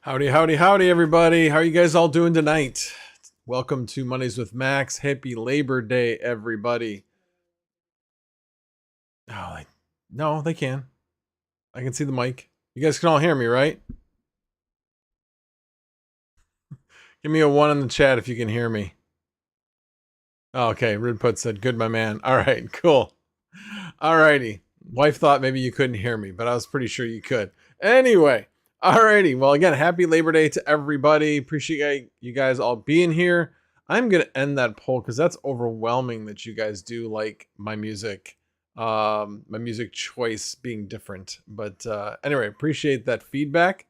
Howdy, howdy, howdy, everybody. How are you guys all doing tonight? Welcome to Mondays with Max. Happy Labor Day, everybody. Oh, no, they can. I can see the mic. You guys can all hear me, right? Give me a 1 in the chat if you can hear me. Oh, okay, Ridput said, good, my man. All right, cool. All righty. Wife thought maybe you couldn't hear me, but I was pretty sure you could. Anyway. Alrighty, well again, happy Labor Day to everybody. Appreciate you guys all being here. I'm gonna end that poll because that's overwhelming that you guys do like my music choice being different. But anyway, appreciate that feedback.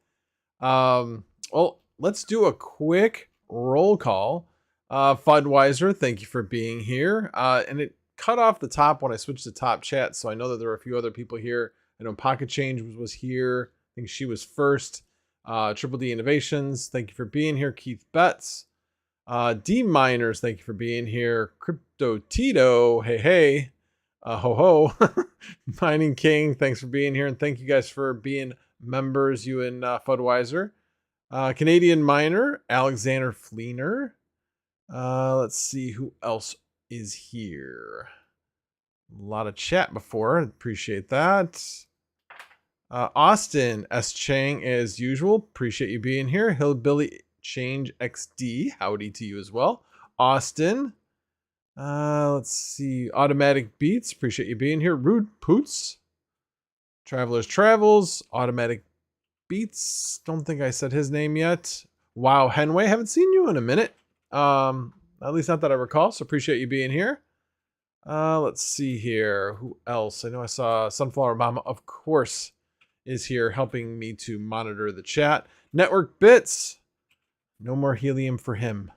Well, let's do a quick roll call. Fudweiser, thank you for being here. And it cut off the top when I switched to top chat, so I know that there are a few other people here. I know Pocket Change was here. I think she was first. Triple D Innovations, thank you for being here. Keith Betts. D Miners, thank you for being here. Crypto Tito, hey. Ho ho. Mining King, thanks for being here. And thank you guys for being members, you and Fudweiser. Canadian Miner, Alexander Fleener. Let's see who else is here. A lot of chat before. Appreciate that. Austin S. Chang, as usual. Appreciate you being here. Hillbilly Change XD. Howdy to you as well. Austin. Let's see. Automatic Beats. Appreciate you being here. Rude Poots. Travelers Travels. Automatic Beats. Don't think I said his name yet. Wow Henway. Haven't seen you in a minute. At least not that I recall. So appreciate you being here. Let's see here. Who else? I know I saw Sunflower Mama, of course, is here helping me to monitor the chat. Network Bits. No more helium for him.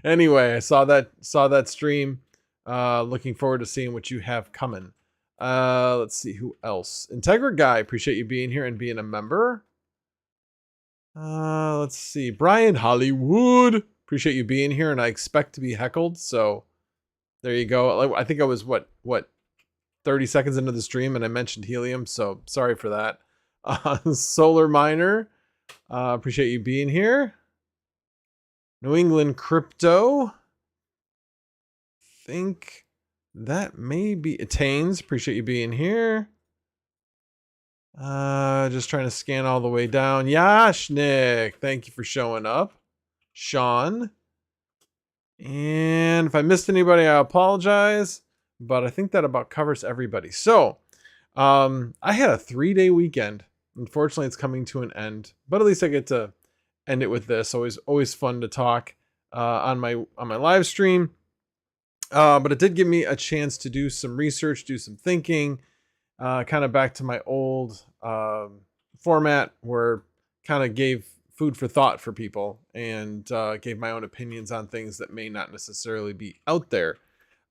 Anyway, I saw that stream. Looking forward to seeing what you have coming. Let's see who else. Integra Guy, appreciate you being here and being a member. Let's see. Brian Hollywood, appreciate you being here, and I expect to be heckled, so there you go. I think I was what 30 seconds into the stream and I mentioned helium, so sorry for that. Solar Miner, appreciate you being here. New England Crypto, think that may be Attains, appreciate you being here. Just trying to scan all the way down. Yashnik, thank you for showing up. Sean, and if I missed anybody, I apologize. But I think that about covers everybody. So, I had a 3-day weekend. Unfortunately, it's coming to an end, but at least I get to end it with this. Always fun to talk on my live stream. But it did give me a chance to do some research, do some thinking, kind of back to my old format where kind of gave food for thought for people and gave my own opinions on things that may not necessarily be out there.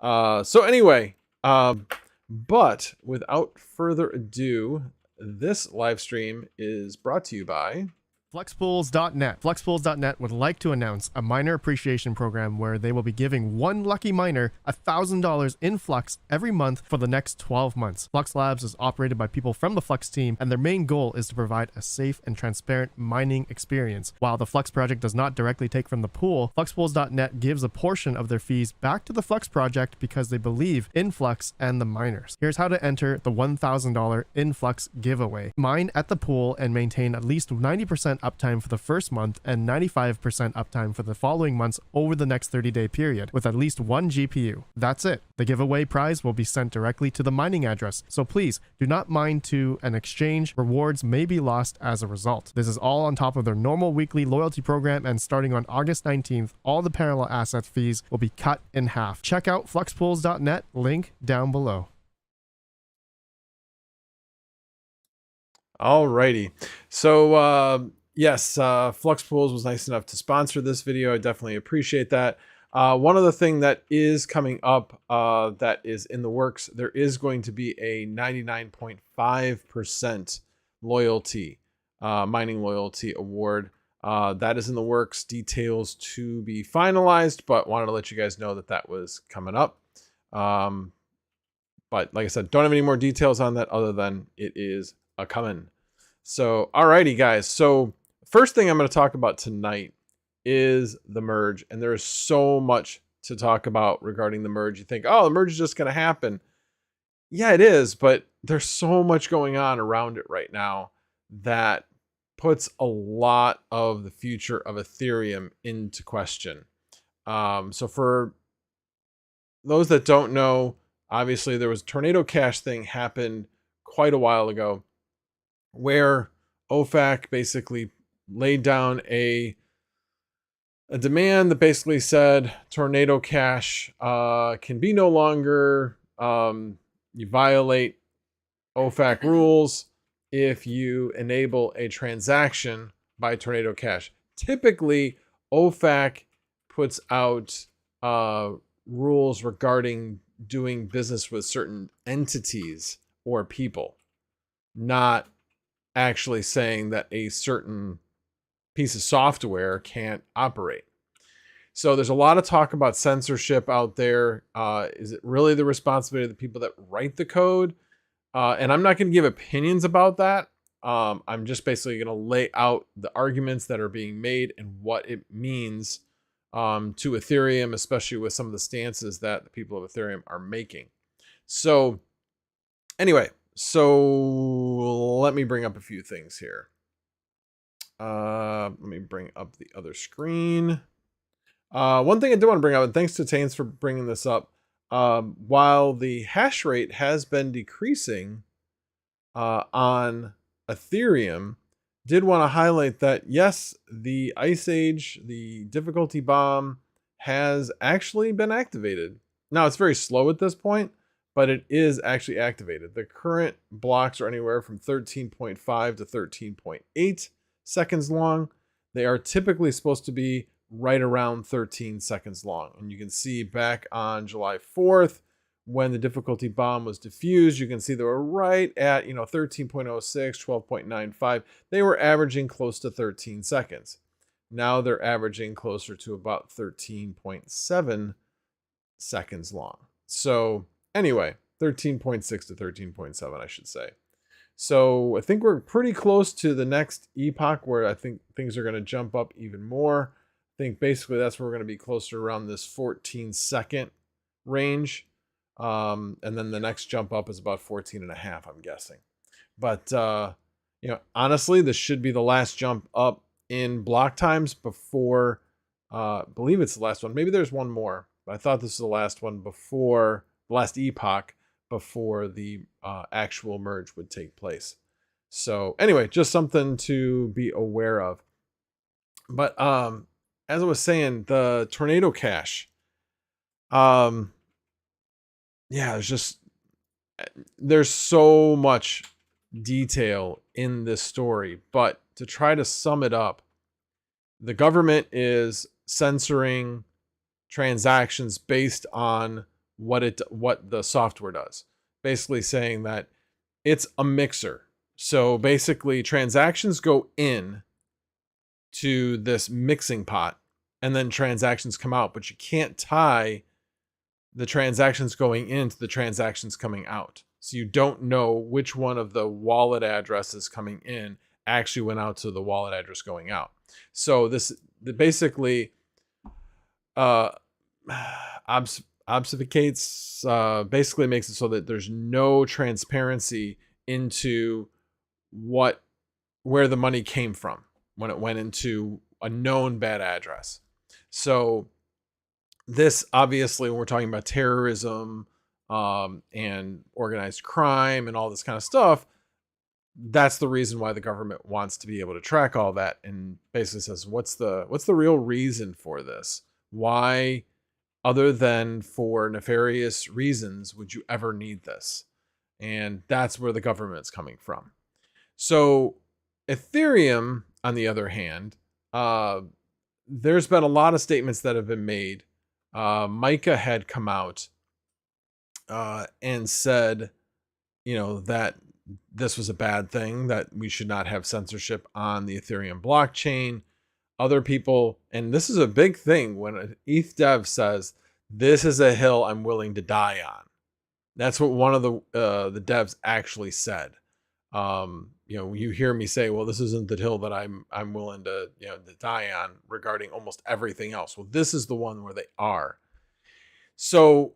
So anyway, but without further ado, this live stream is brought to you by Fluxpools.net. Fluxpools.net would like to announce a miner appreciation program where they will be giving one lucky miner $1,000 in Flux every month for the next 12 months. Flux Labs is operated by people from the Flux team, and their main goal is to provide a safe and transparent mining experience. While the Flux project does not directly take from the pool, Fluxpools.net gives a portion of their fees back to the Flux project because they believe in Flux and the miners. Here's how to enter the $1,000 in Flux giveaway. Mine at the pool and maintain at least 90% uptime for the first month and 95% uptime for the following months over the next 30-day period with at least 1 GPU. That's it. The giveaway prize will be sent directly to the mining address, so please do not mine to an exchange. Rewards may be lost as a result. This is all on top of their normal weekly loyalty program, and starting on August 19th, all the parallel asset fees will be cut in half. Check out fluxpools.net, link down below. Alrighty. So yes, Fluxpools was nice enough to sponsor this video. I definitely appreciate that. One other thing that is coming up that is in the works, there is going to be a 99.5% loyalty, mining loyalty award. That is in the works, details to be finalized, but wanted to let you guys know that that was coming up. But like I said, don't have any more details on that other than it is a coming. So, alrighty guys. So first thing I'm going to talk about tonight is the merge. And there is so much to talk about regarding the merge. You think, oh, the merge is just going to happen. Yeah, it is. But there's so much going on around it right now that puts a lot of the future of Ethereum into question. So for those that don't know, obviously there was a Tornado Cash thing happened quite a while ago where OFAC basically laid down a demand that basically said Tornado Cash can be no longer, you violate OFAC rules if you enable a transaction by Tornado Cash. Typically, OFAC puts out rules regarding doing business with certain entities or people, not actually saying that a certain piece of software can't operate. So there's a lot of talk about censorship out there. Is it really the responsibility of the people that write the code? And I'm not going to give opinions about that. I'm just basically going to lay out the arguments that are being made and what it means to Ethereum, especially with some of the stances that the people of Ethereum are making. So anyway, so let me bring up a few things here. Let me bring up the other screen. One thing I do want to bring up, and thanks to Tains for bringing this up, while the hash rate has been decreasing on Ethereum, did want to highlight that, yes, the Ice Age, the difficulty bomb, has actually been activated. Now, it's very slow at this point, but it is actually activated. The current blocks are anywhere from 13.5 to 13.8 seconds long. They are typically supposed to be right around 13 seconds long. And you can see back on July 4th, when the difficulty bomb was diffused, you can see they were right at 13.06, 12.95. They were averaging close to 13 seconds. Now they're averaging closer to about 13.7 seconds long. So anyway, 13.6 to 13.7, I should say. So I think we're pretty close to the next epoch where I think things are going to jump up even more. I think basically that's where we're going to be closer around this 14-second range. And then the next jump up is about 14 and a half, I'm guessing. But, honestly, this should be the last jump up in block times before, I believe it's the last one. Maybe there's one more, but I thought this was the last one before, the last epoch before the actual merge would take place. So anyway, just something to be aware of. But as I was saying, the Tornado Cash, there's so much detail in this story, but to try to sum it up, the government is censoring transactions based on what the software does. Basically saying that it's a mixer. So basically transactions go in to this mixing pot and then transactions come out, but you can't tie the transactions going into the transactions coming out. So you don't know which one of the wallet addresses coming in actually went out to the wallet address going out. So this basically obfuscates, basically makes it so that there's no transparency into where the money came from when it went into a known bad address. So this, obviously, when we're talking about terrorism and organized crime and all this kind of stuff, that's the reason why the government wants to be able to track all that, and basically says, what's the real reason for this? Why, other than for nefarious reasons, would you ever need this? And that's where the government's coming from. So Ethereum, on the other hand, there's been a lot of statements that have been made. Micah had come out and said, that this was a bad thing, that we should not have censorship on the Ethereum blockchain. Other people, and this is a big thing when an ETH dev says, this is a hill I'm willing to die on. That's what one of the devs actually said. you hear me say, well, this isn't the hill that I'm willing to, to die on regarding almost everything else. Well, this is the one where they are. So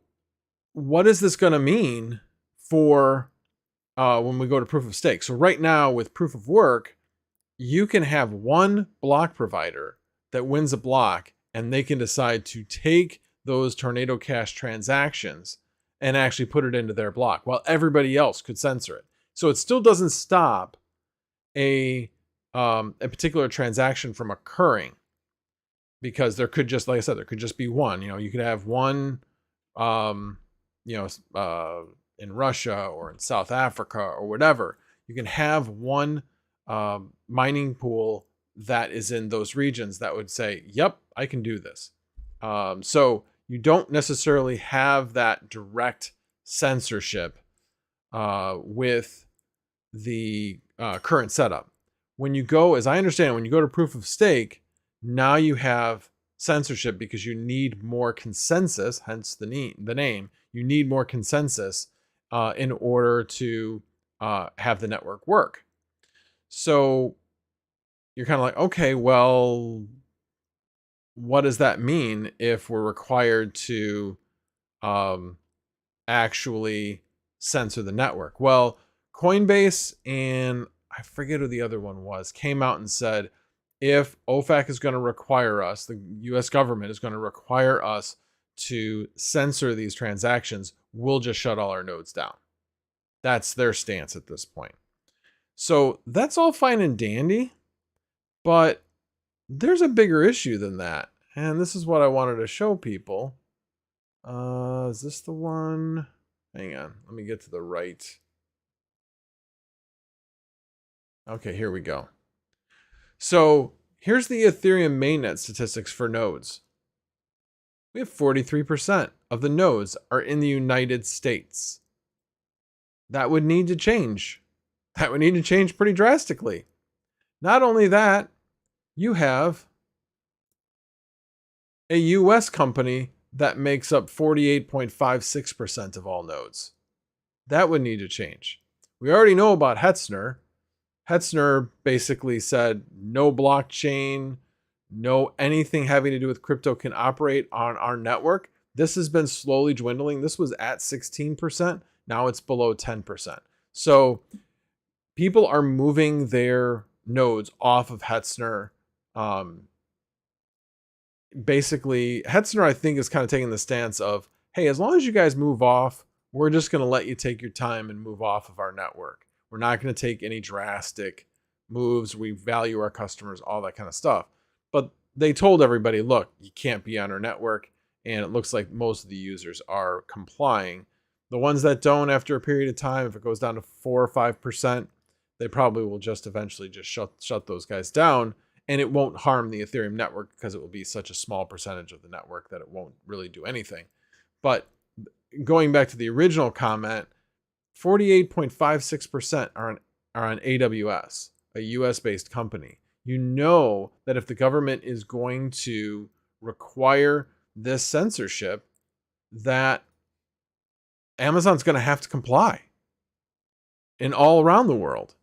what is this going to mean for when we go to proof of stake? So right now with proof of work, you can have one block provider that wins a block, and they can decide to take those Tornado Cash transactions and actually put it into their block, while everybody else could censor it. So it still doesn't stop a particular transaction from occurring, because there could just, like I said, there could just be one. You could have one, in Russia or in South Africa or whatever. You can have one mining pool that is in those regions that would say, yep, I can do this. So you don't necessarily have that direct censorship with the current setup. When you go, as I understand, when you go to proof of stake, now you have censorship because you need more consensus, hence the name. You need more consensus in order to have the network work. So you're kind of like, okay, well, what does that mean if we're required to actually censor the network? Well, Coinbase and I forget who the other one was, came out and said, if OFAC is going to require us, the US government is going to require us to censor these transactions, we'll just shut all our nodes down. That's their stance at this point. So that's all fine and dandy, but there's a bigger issue than that. And this is what I wanted to show people. Is this the one? Hang on, let me get to the right. Okay, here we go. So here's the Ethereum mainnet statistics for nodes. We have 43% of the nodes are in the United States. That would need to change. That would need to change pretty drastically. Not only that, you have a US company that makes up 48.56% of all nodes. That would need to change. We already know about Hetzner. Hetzner basically said no blockchain, no anything having to do with crypto can operate on our network. This has been slowly dwindling. This was at 16%. Now it's below 10%. So people are moving their nodes off of Hetzner. Basically, Hetzner, I think, is kind of taking the stance of, hey, as long as you guys move off, we're just going to let you take your time and move off of our network. We're not going to take any drastic moves. We value our customers, all that kind of stuff. But they told everybody, look, you can't be on our network. And it looks like most of the users are complying. The ones that don't, after a period of time, if it goes down to 4 or 5%, they probably will just eventually just shut those guys down. And it won't harm the Ethereum network because it will be such a small percentage of the network that it won't really do anything. But going back to the original comment, 48.56% are on AWS, a US-based company. You know that if the government is going to require this censorship, that Amazon's going to have to comply in all around the world.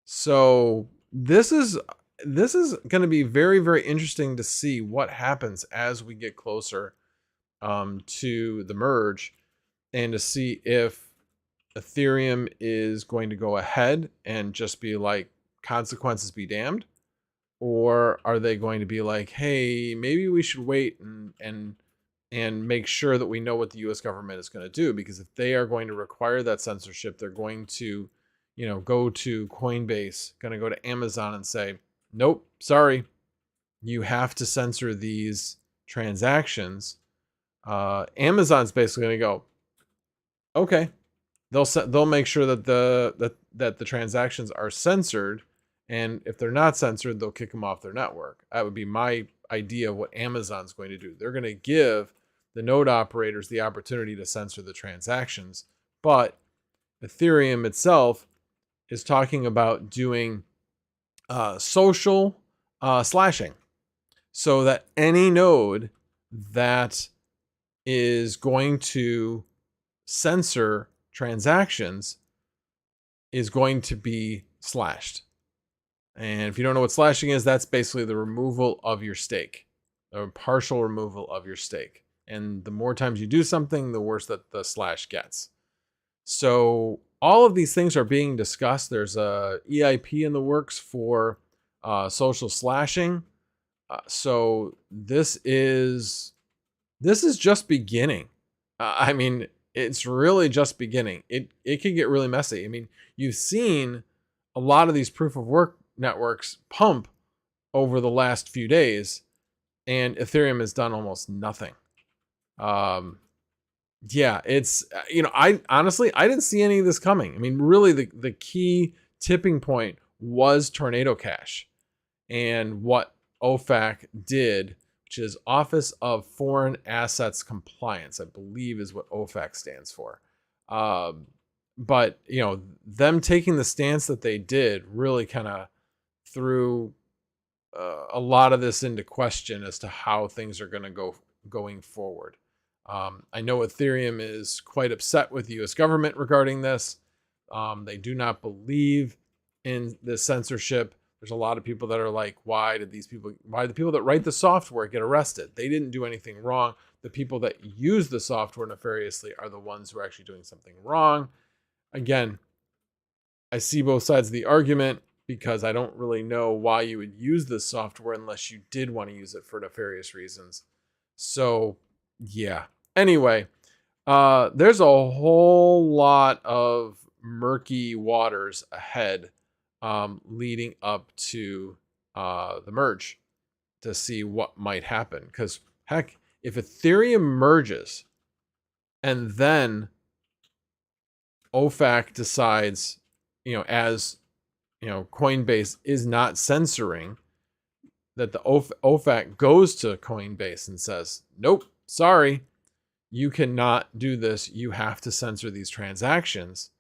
So this is going to be very, very interesting to see what happens as we get closer to the merge, and to see if Ethereum is going to go ahead and just be like, consequences be damned, or are they going to be like, hey, maybe we should wait and make sure that we know what the US government is going to do? Because if they are going to require that censorship, they're going to, go to Coinbase, going to go to Amazon and say, nope, sorry, you have to censor these transactions. Amazon's basically going to go, okay. They'll make sure that the transactions are censored, and if they're not censored, they'll kick them off their network. That would be my idea of what Amazon's going to do. They're going to give the node operators the opportunity to censor the transactions, but Ethereum itself is talking about doing social slashing, so that any node that is going to censor transactions is going to be slashed. And if you don't know what slashing is, that's basically the removal of your stake, or partial removal of your stake. And the more times you do something, the worse that the slash gets. So all of these things are being discussed. There's a EIP in the works for social slashing. So this is just beginning. I mean, it's really just beginning. It can get really messy. I mean, you've seen a lot of these proof of work networks pump over the last few days, and Ethereum has done almost nothing. Yeah, it's, I honestly, I didn't see any of this coming. I mean, really the key tipping point was Tornado Cash, and what OFAC did, which is Office of Foreign Assets Compliance, I believe is what OFAC stands for. But, them taking the stance that they did really kind of threw a lot of this into question as to how things are going to go going forward. I know Ethereum is quite upset with the U.S. government regarding this. They do not believe in this censorship. There's a lot of people that are like, why the people that write the software get arrested? They didn't do anything wrong. The people that use the software nefariously are the ones who are actually doing something wrong. Again, I see both sides of the argument because I don't really know why you would use this software unless you did want to use it for nefarious reasons. So, yeah. Anyway, there's a whole lot of murky waters ahead leading up to the merge to see what might happen. Because, heck, if Ethereum merges and then OFAC decides, as Coinbase is not censoring, that the OFAC goes to Coinbase and says, nope, sorry, you cannot do this. You have to censor these transactions.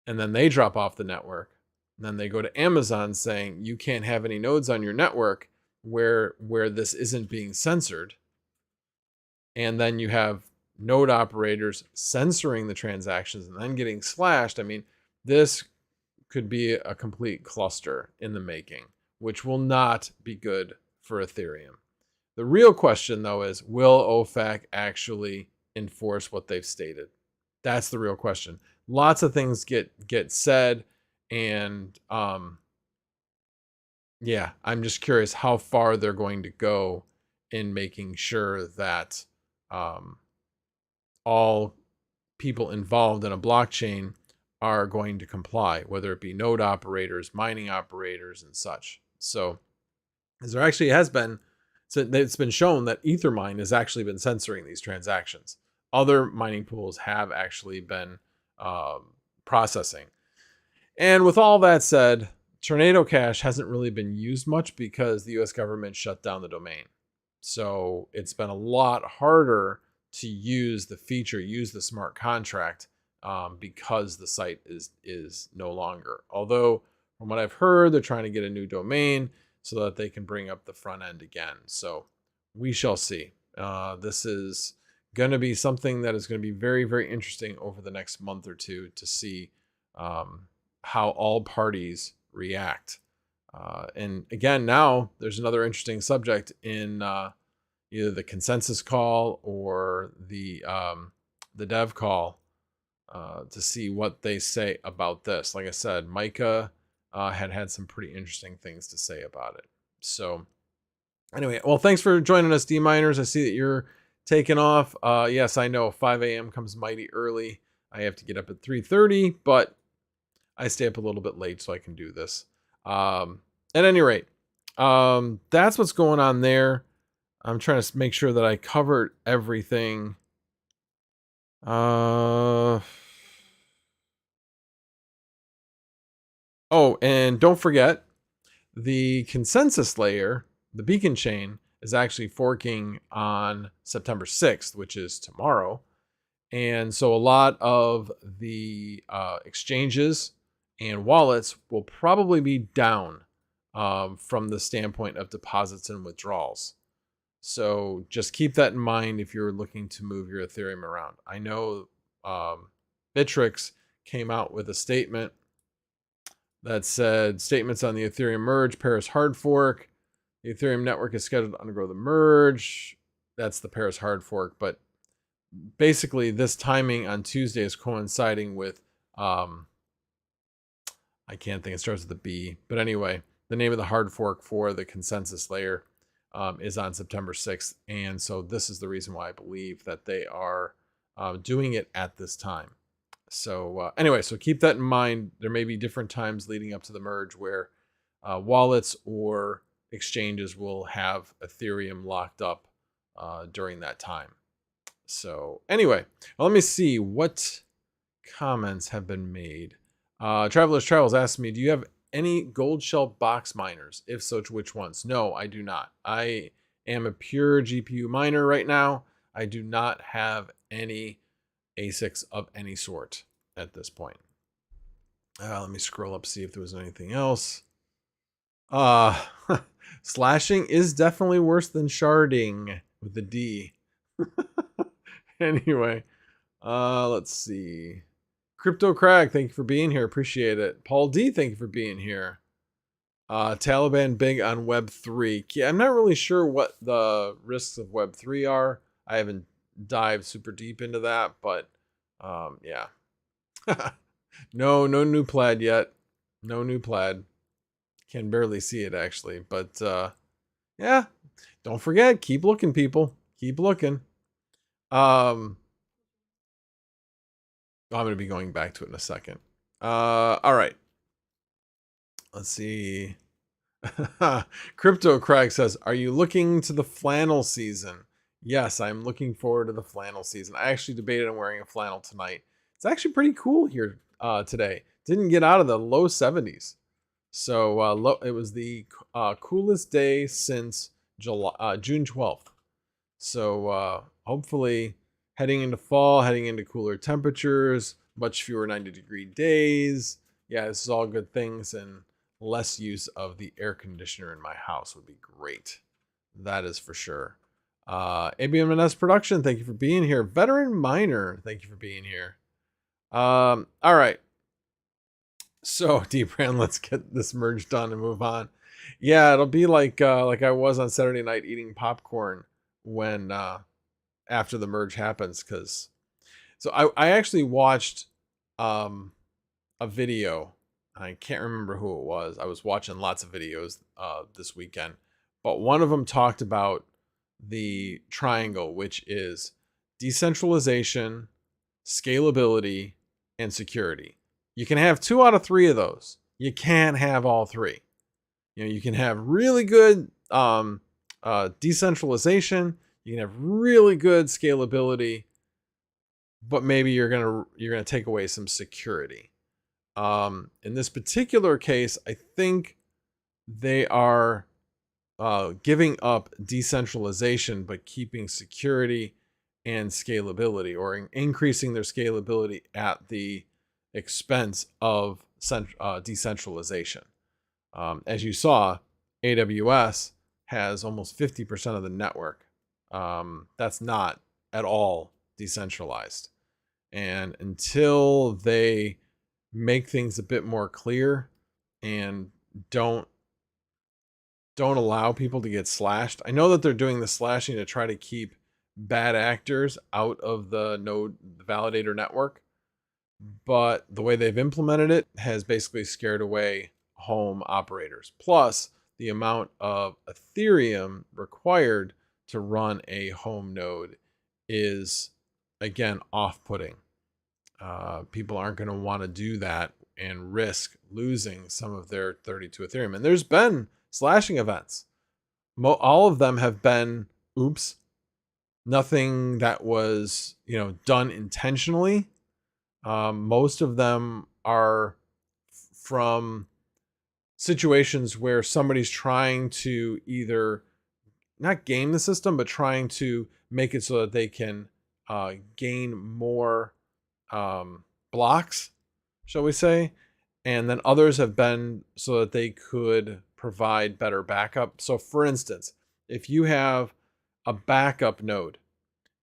And then they drop off the network. And then they go to Amazon saying, you can't have any nodes on your network where this isn't being censored. And then you have node operators censoring the transactions and then getting slashed. I mean, this could be a complete cluster in the making, which will not be good for Ethereum. The real question, though, is will OFAC actually enforce what they've stated? That's the real question. Lots of things get said, and yeah, I'm just curious how far they're going to go in making sure that all people involved in a blockchain are going to comply, whether it be node operators, mining operators, and such. So, as there actually has been, so it's been shown that Ethermine has actually been censoring these transactions. Other mining pools have actually been processing. And with all that said, Tornado Cash hasn't really been used much because the US government shut down the domain. So it's been a lot harder to use the feature, use the smart contract, because the site is no longer. Although, from what I've heard, they're trying to get a new domain so that they can bring up the front end again. So we shall see. This is going to be something that is going to be very, very interesting over the next month or two to see how all parties react. And again, now there's another interesting subject in either the consensus call or the dev call to see what they say about this. Like I said, Micah had some pretty interesting things to say about it. So anyway, well, thanks for joining us, D-Miners. I see that you're taking off. Yes, I know 5 a.m. comes mighty early. I have to get up at 3:30, but I stay up a little bit late so I can do this. At any rate, that's what's going on there. I'm trying to make sure that I covered everything. Oh, and don't forget, the consensus layer, the beacon chain, is actually forking on September 6th, which is tomorrow. And so a lot of the exchanges and wallets will probably be down from the standpoint of deposits and withdrawals. So just keep that in mind if you're looking to move your Ethereum around. I know Bittrex came out with a statement that said statements on the Ethereum merge, Paris hard fork. The Ethereum network is scheduled to undergo the merge. That's the Paris hard fork. But basically, this timing on Tuesday is coinciding with, I can't think, it starts with a B. But anyway, the name of the hard fork for the consensus layer is on September 6th. And so this is the reason why I believe that they are doing it at this time. So anyway, so keep that in mind. There may be different times leading up to the merge where wallets or exchanges will have Ethereum locked up during that time. So anyway, well, let me see what comments have been made. Travelers Travels asked me, do you have any gold shell box miners? If so, to which ones? No, I do not. I am a pure GPU miner right now. I do not have any ASICs of any sort at this point. Let me scroll up, see if there was anything else. Slashing is definitely worse than sharding with the D. Anyway, let's see. Crypto Crag, thank you for being here. Appreciate it. Paul D, thank you for being here. Taliban big on Web3. Yeah, I'm not really sure what the risks of Web3 are. I haven't dived super deep into that, but yeah. No new plaid yet. No new plaid. Can barely see it actually, but yeah. Don't forget, keep looking, people. Keep looking. I'm going to be going back to it in a second. All right. Let's see. Crypto Craig says, are you looking to the flannel season? Yes, I'm looking forward to the flannel season. I actually debated on wearing a flannel tonight. It's actually pretty cool here today. Didn't get out of the low 70s. So it was the coolest day since June 12th. So hopefully heading into fall, heading into cooler temperatures, much fewer 90-degree days. Yeah, this is all good things, and less use of the air conditioner in my house would be great. That is for sure. ABMNS Production, thank you for being here. Veteran Miner, thank you for being here. All right. So, D-Brand, let's get this merge done and move on. Yeah, it'll be like I was on Saturday night eating popcorn when after the merge happens, because so I actually watched a video. I can't remember who it was. I was watching lots of videos this weekend, but one of them talked about the triangle, which is decentralization, scalability, and security. You can have 2 out of 3 of those. You can't have all 3. You know, you can have really good decentralization. You can have really good scalability, but maybe you're gonna take away some security. In this particular case, I think they are giving up decentralization but keeping security and scalability, or increasing their scalability at the expense of decentralization. As you saw, AWS has almost 50% of the network. That's not at all decentralized. And until they make things a bit more clear and don't allow people to get slashed. I know that they're doing the slashing to try to keep bad actors out of the node validator network, but the way they've implemented it has basically scared away home operators. Plus, the amount of Ethereum required to run a home node is, again, off-putting. People aren't going to want to do that and risk losing some of their 32 Ethereum. And there's been slashing events. All of them have been, oops, nothing that was, done intentionally. Most of them are from situations where somebody's trying to either not game the system, but trying to make it so that they can gain more blocks, shall we say. And then others have been so that they could provide better backup. So for instance, if you have a backup node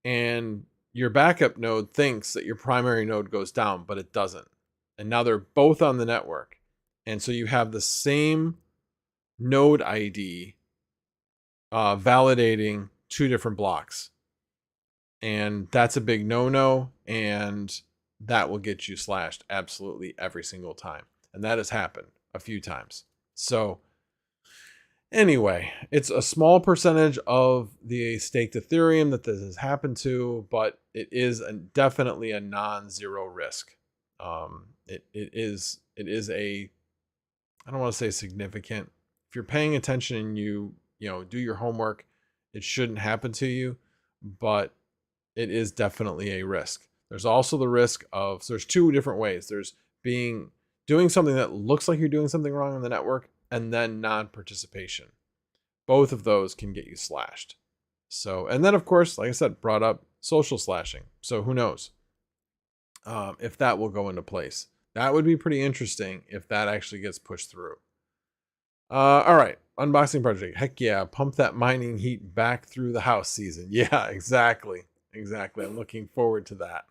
and your backup node thinks that your primary node goes down, but it doesn't, and now they're both on the network, And so you have the same node ID validating two different blocks. And that's a big no-no, and that will get you slashed absolutely every single time. And that has happened a few times. So anyway, it's a small percentage of the staked Ethereum that this has happened to, but it is definitely a non-zero risk. It is a, I don't want to say significant. If you're paying attention and you do your homework, it shouldn't happen to you, but it is definitely a risk. There's also the risk of, so there's two different ways. There's doing something that looks like you're doing something wrong on the network, and then non-participation. Both of those can get you slashed. So, and then of course, like I said, brought up social slashing. So who knows if that will go into place. That would be pretty interesting if that actually gets pushed through. All right, unboxing project. Heck yeah, pump that mining heat back through the house season. Yeah, exactly. I'm looking forward to that.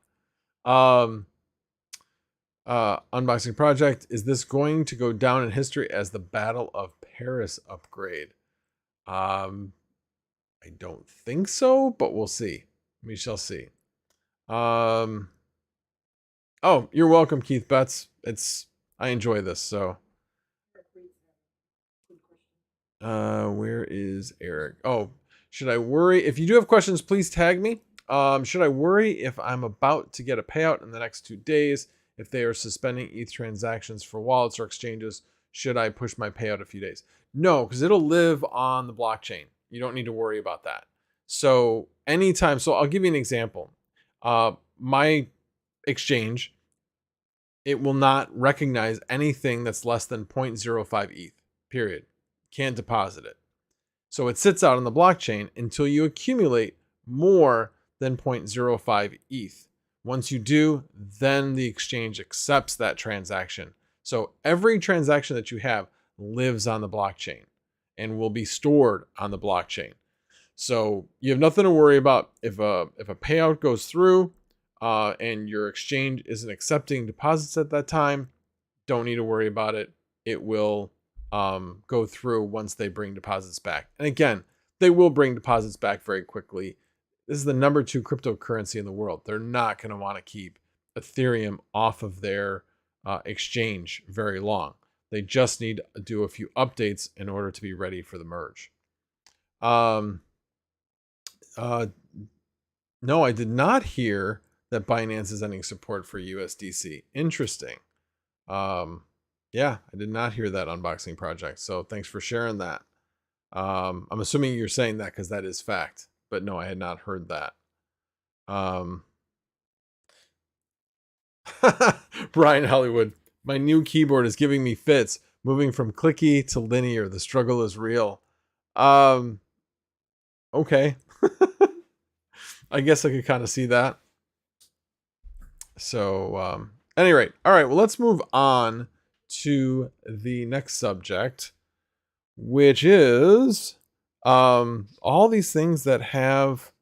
Unboxing project. Is this going to go down in history as the Battle of Paris upgrade? I don't think so, but we'll see. We shall see. Oh, you're welcome, Keith Betts. I enjoy this, so. Where is Eric? Oh, should I worry? If you do have questions, please tag me. Should I worry if I'm about to get a payout in the next 2 days? If they are suspending ETH transactions for wallets or exchanges, should I push my payout a few days? No, because it'll live on the blockchain. You don't need to worry about that. So anytime, so I'll give you an example. My exchange, it will not recognize anything that's less than 0.05 ETH, period. Can't deposit it. So it sits out on the blockchain until you accumulate more than 0.05 ETH. Once you do, then the exchange accepts that transaction. So every transaction that you have lives on the blockchain and will be stored on the blockchain. So you have nothing to worry about if a payout goes through and your exchange isn't accepting deposits at that time. Don't need to worry about it. It will go through once they bring deposits back. And again, they will bring deposits back very quickly. This is the number 2 cryptocurrency in the world. They're not going to want to keep Ethereum off of their exchange very long. They just need to do a few updates in order to be ready for the merge. No, I did not hear that Binance is ending support for USDC. Interesting. Yeah, I did not hear that unboxing project. So thanks for sharing that. I'm assuming you're saying that because that is fact. But no, I had not heard that. Brian Hollywood, my new keyboard is giving me fits. Moving from clicky to linear. The struggle is real. Okay. I guess I could kind of see that. So, at any rate, all right, well, let's move on to the next subject, which is all these things that have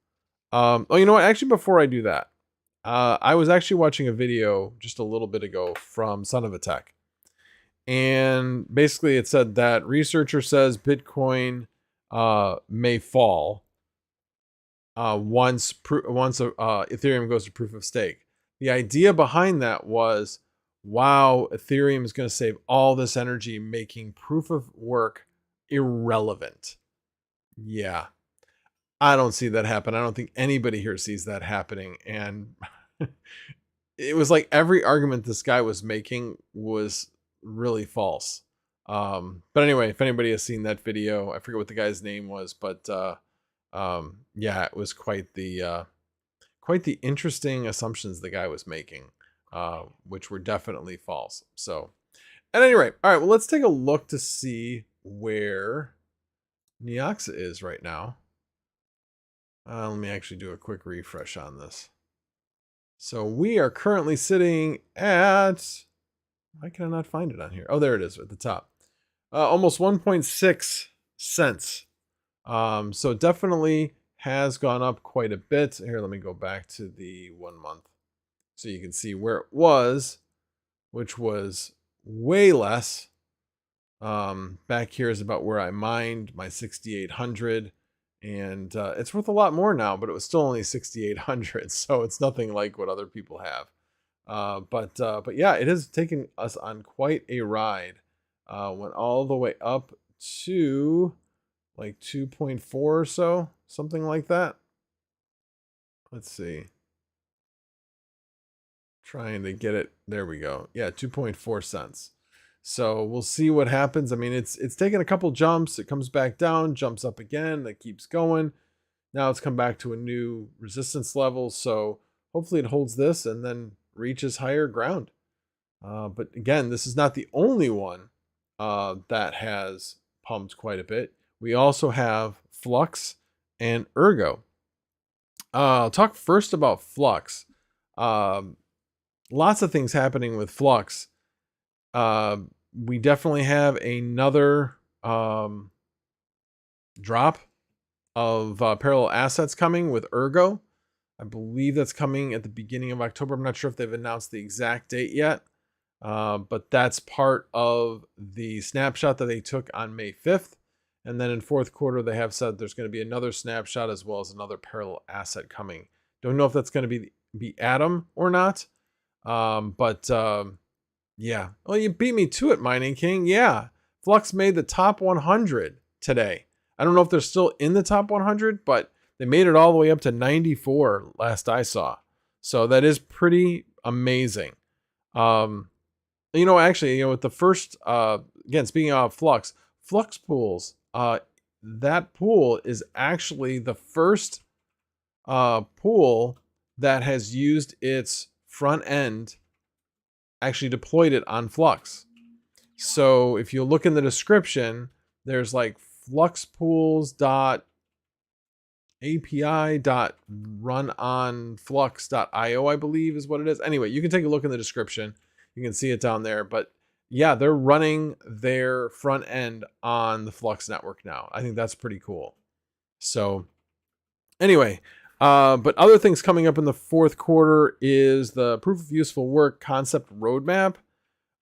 oh, you know what, actually, before I do that, I was actually watching a video just a little bit ago from Son of a Tech, and basically it said that researcher says Bitcoin may fall once Ethereum goes to proof of stake. The idea behind that was, wow, Ethereum is going to save all this energy making proof of work irrelevant. Yeah, I don't see that happen. I don't think anybody here sees that happening. And it was like every argument this guy was making was really false. But anyway, if anybody has seen that video, I forget what the guy's name was, but yeah, it was quite the interesting assumptions the guy was making, which were definitely false. So at any rate, all right, well, let's take a look to see where Neoxa is right now. Let me actually do a quick refresh on this. So we are currently sitting at, why can I not find it on here? Oh, there it is at the top. Almost 1.6 cents. So definitely has gone up quite a bit. Here, let me go back to the 1 month so you can see where it was, which was way less. Back here is about where I mined my 6,800, and it's worth a lot more now, but it was still only 6,800, so it's nothing like what other people have. But yeah, it has taken us on quite a ride. Went all the way up to like 2.4 or so, something like that. Let's see. Trying to get it. There we go. Yeah, 2.4 cents. So we'll see what happens. I mean, it's taken a couple jumps. It comes back down, jumps up again. That keeps going. Now it's come back to a new resistance level. So hopefully it holds this and then reaches higher ground. But again, this is not the only one that has pumped quite a bit. We also have Flux and Ergo. I'll talk first about Flux. Lots of things happening with Flux. We definitely have another drop of parallel assets coming with Ergo. I believe that's coming at the beginning of October. I'm not sure if they've announced the exact date yet, but that's part of the snapshot that they took on May 5th. And then in fourth quarter, they have said there's going to be another snapshot as well as another parallel asset coming. Don't know if that's going to be Atom or not. Yeah. Well, you beat me to it, Mining King. Yeah. Flux made the top 100 today. I don't know if they're still in the top 100, but they made it all the way up to 94 last I saw. So that is pretty amazing. Actually, with the first, again, speaking of Flux, Fluxpools, that pool is actually the first pool that has used its front end, actually deployed it on Flux. So if you look in the description, there's like fluxpools.api.runonflux.io, I believe is what it is. Anyway, you can take a look in the description. You can see it down there. But yeah, they're running their front end on the Flux network now. I think that's pretty cool. So anyway, but other things coming up in the fourth quarter is the proof of useful work concept roadmap,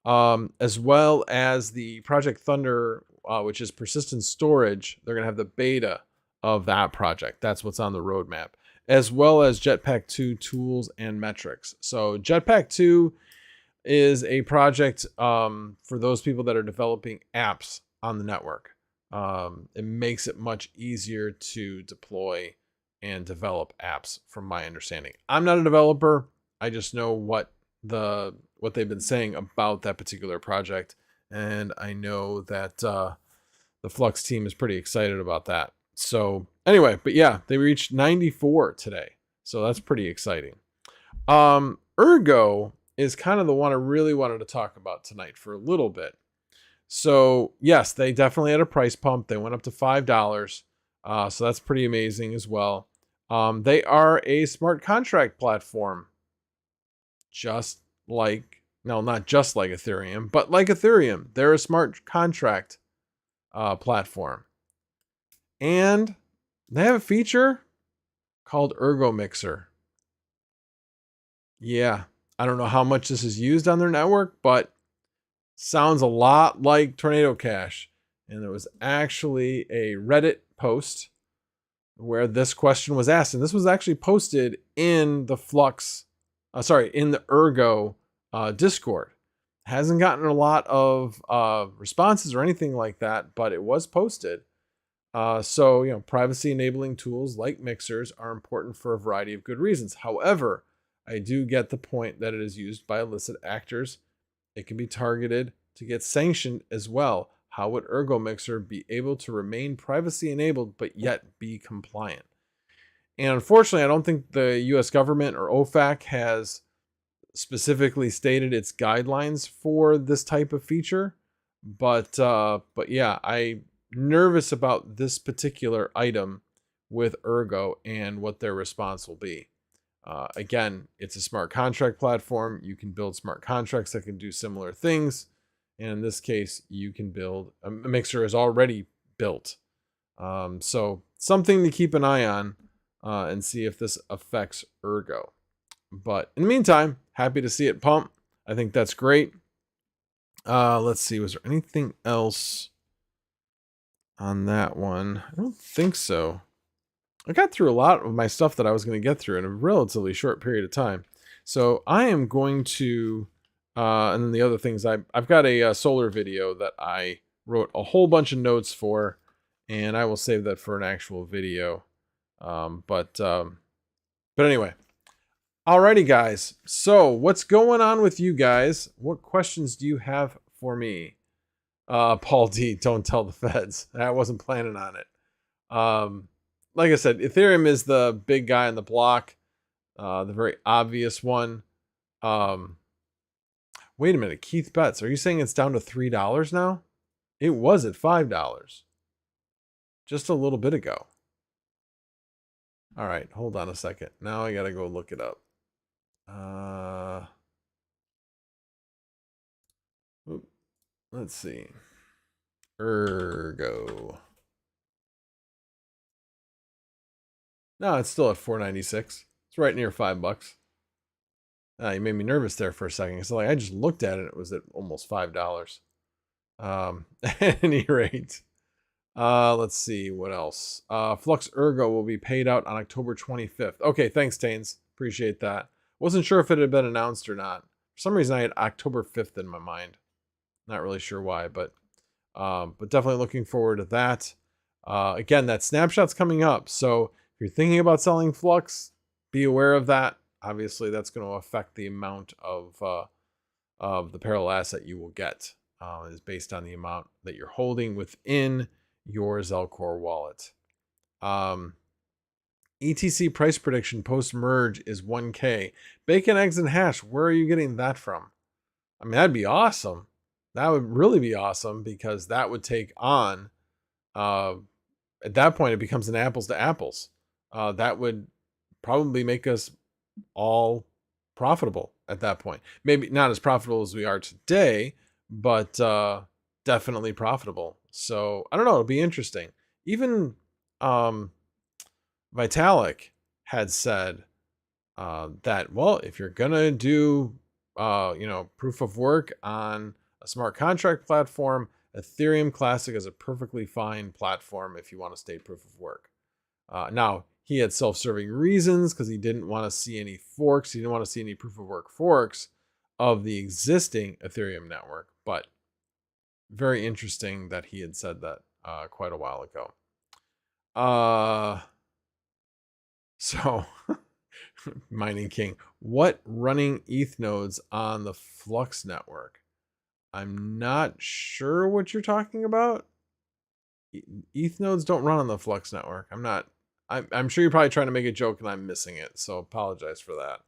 as well as the Project Thunder, which is persistent storage. They're going to have the beta of that project. That's what's on the roadmap, as well as Jetpack 2 tools and metrics. So Jetpack 2 is a project for those people that are developing apps on the network. It makes it much easier to deploy and develop apps, from my understanding. I'm not a developer. I just know what they've been saying about that particular project, and I know that the Flux team is pretty excited about that. So anyway, but yeah, they reached 94 today, so that's pretty exciting. Ergo is kind of the one I really wanted to talk about tonight for a little bit. So yes, they definitely had a price pump. They went up to $5. So that's pretty amazing as well. They are a smart contract platform, not just like Ethereum, but like Ethereum. They're a smart contract platform. And they have a feature called Ergo Mixer. Yeah, I don't know how much this is used on their network, but sounds a lot like Tornado Cash. And there was actually a Reddit post where this question was asked, and this was actually posted in the in the Ergo Discord. Hasn't gotten a lot of responses or anything like that, but it was posted. So privacy enabling tools like mixers are important for a variety of good reasons. However, I do get the point that it is used by illicit actors. It can be targeted to get sanctioned as well. How would Ergo Mixer be able to remain privacy enabled but yet be compliant? And unfortunately, I don't think the US government or OFAC has specifically stated its guidelines for this type of feature. But yeah, I'm nervous about this particular item with Ergo and what their response will be. Again, it's a smart contract platform. You can build smart contracts that can do similar things. And in this case, you can build a mixer is already built. So something to keep an eye on and see if this affects Ergo. But in the meantime, happy to see it pump. I think that's great. Let's see. Was there anything else on that one? I don't think so. I got through a lot of my stuff that I was going to get through in a relatively short period of time. So I am going to, and then the other things, I've got a solar video that I wrote a whole bunch of notes for, and I will save that for an actual video. But anyway, alrighty, guys. So what's going on with you guys? What questions do you have for me? Paul D, don't tell the feds. I wasn't planning on it. Like I said, Ethereum is the big guy on the block, the very obvious one. Wait a minute, Keith Betts, are you saying it's down to $3 now? It was at $5 just a little bit ago. All right, hold on a second. Now I gotta go look it up. Let's see. Ergo. No, it's still at 496. It's right near $5. You made me nervous there for a second. So I just looked at it. It was at almost $5. At any rate, let's see what else. Flux Ergo will be paid out on October 25th. Okay, thanks, Tains. Appreciate that. Wasn't sure if it had been announced or not. For some reason, I had October 5th in my mind. Not really sure why, but definitely looking forward to that. Again, that snapshot's coming up. So if you're thinking about selling Flux, be aware of that. Obviously, that's going to affect the amount of the parallel asset you will get. Is based on the amount that you're holding within your Zelcore wallet. ETC price prediction post-merge is 1K. Bacon, eggs, and hash, where are you getting that from? I mean, that'd be awesome. That would really be awesome because that would take on, at that point, it becomes an apples to apples. That would probably make us all profitable at that point. Maybe not as profitable as we are today, but definitely profitable. So I don't know. It'll be interesting. Even Vitalik had said that, well, if you're gonna do proof of work on a smart contract platform, Ethereum Classic is a perfectly fine platform if you want to stay proof of work. Now, he had self-serving reasons because he didn't want to see any forks. He didn't want to see any proof of work forks of the existing Ethereum network. But very interesting that he had said that quite a while ago. So, Mining King, what running ETH nodes on the Flux network? I'm not sure what you're talking about. ETH nodes don't run on the Flux network. I'm sure you're probably trying to make a joke and I'm missing it, so apologize for that.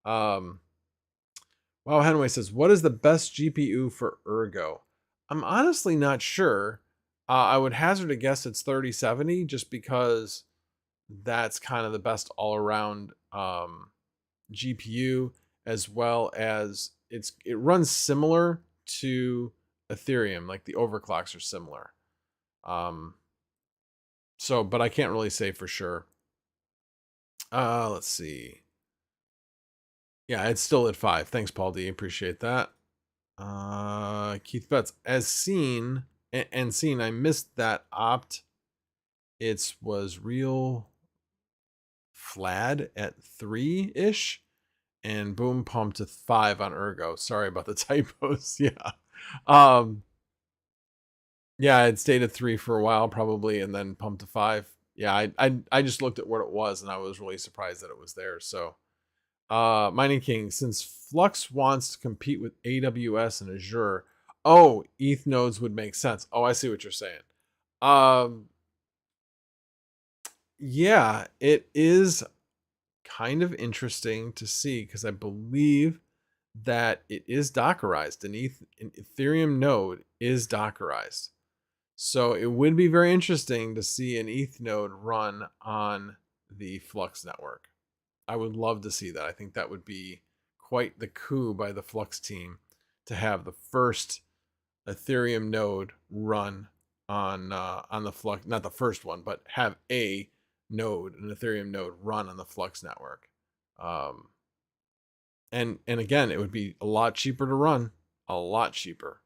Wow, Henway says, what is the best GPU for Ergo? I'm honestly not sure. I would hazard a guess it's 3070 just because that's kind of the best all-around GPU, as well as it runs similar to Ethereum, like the overclocks are similar. But I can't really say for sure. Let's see. Yeah, it's still at 5. Thanks, Paul D. Appreciate that. Keith Betts, as seen, and seen, I missed that opt. It was real flat at 3-ish, and boom, pumped to 5 on Ergo. Sorry about the typos. Yeah. Yeah, it stayed at 3 for a while, probably, and then pumped to 5. Yeah, I just looked at what it was, and I was really surprised that it was there. So, Mining King, since Flux wants to compete with AWS and Azure, ETH nodes would make sense. Oh, I see what you're saying. Yeah, it is kind of interesting to see because I believe that it is Dockerized. An Ethereum node is Dockerized. So it would be very interesting to see an ETH node run on the Flux network. I would love to see that. I think that would be quite the coup by the Flux team to have the first Ethereum node run on the Flux, not the first one, but have an Ethereum node run on the Flux network. And again, it would be a lot cheaper to run, a lot cheaper.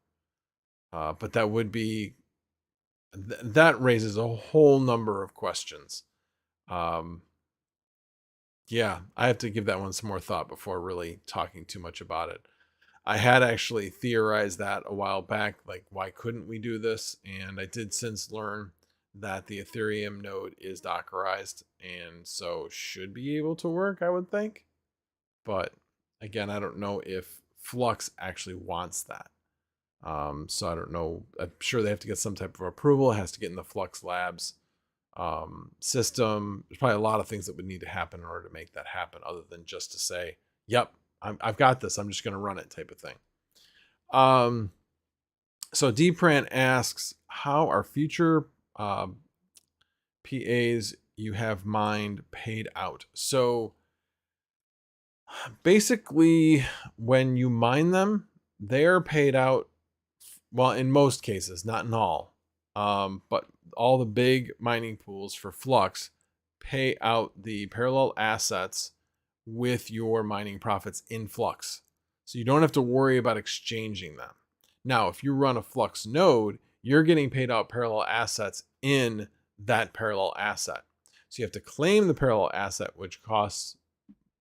But that would be, that raises a whole number of questions. Yeah, I have to give that one some more thought before really talking too much about it. I had actually theorized that a while back, like, why couldn't we do this? And I did since learn that the Ethereum node is Dockerized and so should be able to work, I would think. But again, I don't know if Flux actually wants that. So I don't know. I'm sure they have to get some type of approval. It has to get in the Flux Labs system. There's probably a lot of things that would need to happen in order to make that happen, other than just to say, "Yep, I've got this. I'm just going to run it," type of thing. So Dprant asks, "How are future PAs you have mined paid out?" So basically, when you mine them, they're paid out. Well, in most cases, not in all, but all the big mining pools for Flux pay out the parallel assets with your mining profits in Flux. So you don't have to worry about exchanging them. Now, if you run a Flux node, you're getting paid out parallel assets in that parallel asset. So you have to claim the parallel asset, which costs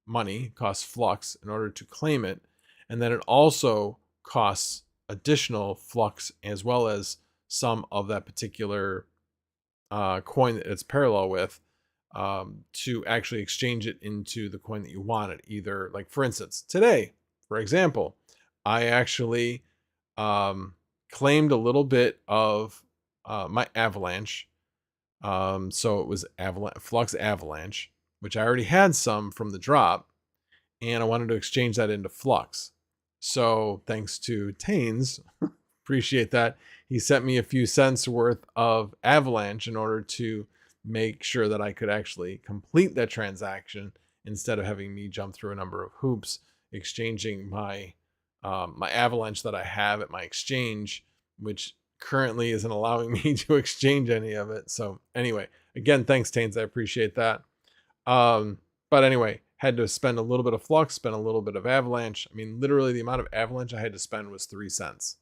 money, costs Flux in order to claim it. And then it also costs additional Flux as well as some of that particular coin that it's parallel with, to actually exchange it into the coin that you wanted. Either, like, for instance, today, for example, I actually claimed a little bit of my Avalanche. So it was Flux Avalanche, which I already had some from the drop, and I wanted to exchange that into Flux. So thanks to Taines, appreciate that, he sent me a few cents worth of Avalanche in order to make sure that I could actually complete that transaction instead of having me jump through a number of hoops exchanging my my Avalanche that I have at my exchange, which currently isn't allowing me to exchange any of it. So anyway, again, thanks Taines, I appreciate that. But anyway, had to spend a little bit of Flux, spend a little bit of Avalanche. I mean, literally the amount of Avalanche I had to spend was 3 cents.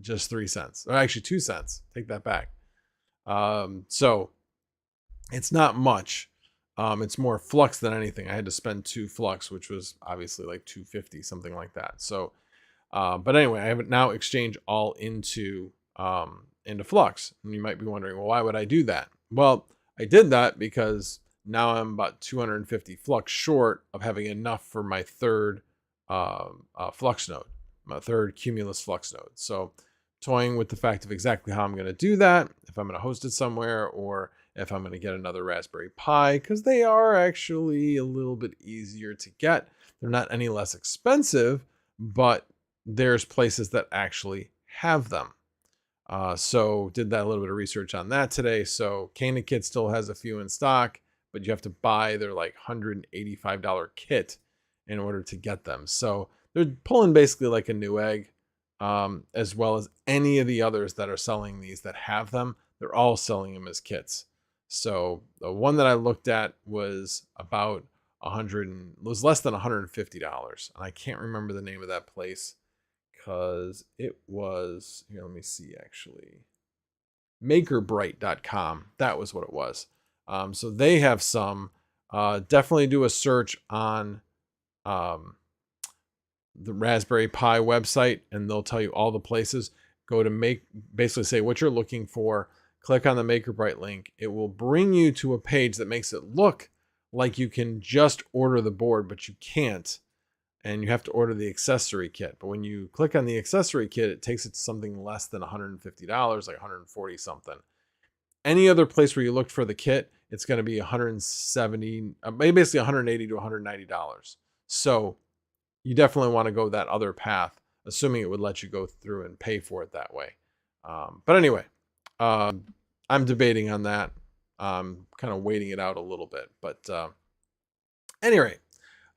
Just 3 cents. Or actually 2 cents. Take that back. So it's not much. It's more Flux than anything. I had to spend 2 Flux, which was obviously like 250, something like that. So, but anyway, I have it now exchanged all into Flux. And you might be wondering, well, why would I do that? Well, I did that because now I'm about 250 Flux short of having enough for my third Flux node, my third Cumulus Flux node. So toying with the fact of exactly how I'm going to do that, if I'm going to host it somewhere or if I'm going to get another Raspberry Pi, because they are actually a little bit easier to get. They're not any less expensive, but there's places that actually have them. So did that, a little bit of research on that today. So Canaan Kit still has a few in stock, but you have to buy their like $185 kit in order to get them. So they're pulling basically like a Newegg, as well as any of the others that are selling these that have them. They're all selling them as kits. So the one that I looked at was about was less than $150, and I can't remember the name of that place because it was, here, let me see, actually, makerbright.com. That was what it was. So they have some. Definitely do a search on the Raspberry Pi website, and they'll tell you all the places. Go to basically say what you're looking for. Click on the MakerBright link. It will bring you to a page that makes it look like you can just order the board, but you can't. And you have to order the accessory kit. But when you click on the accessory kit, it takes it to something less than $150, like 140 something. Any other place where you looked for the kit, it's going to be 170, basically 180 to $190. So you definitely want to go that other path, assuming it would let you go through and pay for it that way. But anyway, I'm debating on that. Kind of waiting it out a little bit. But anyway,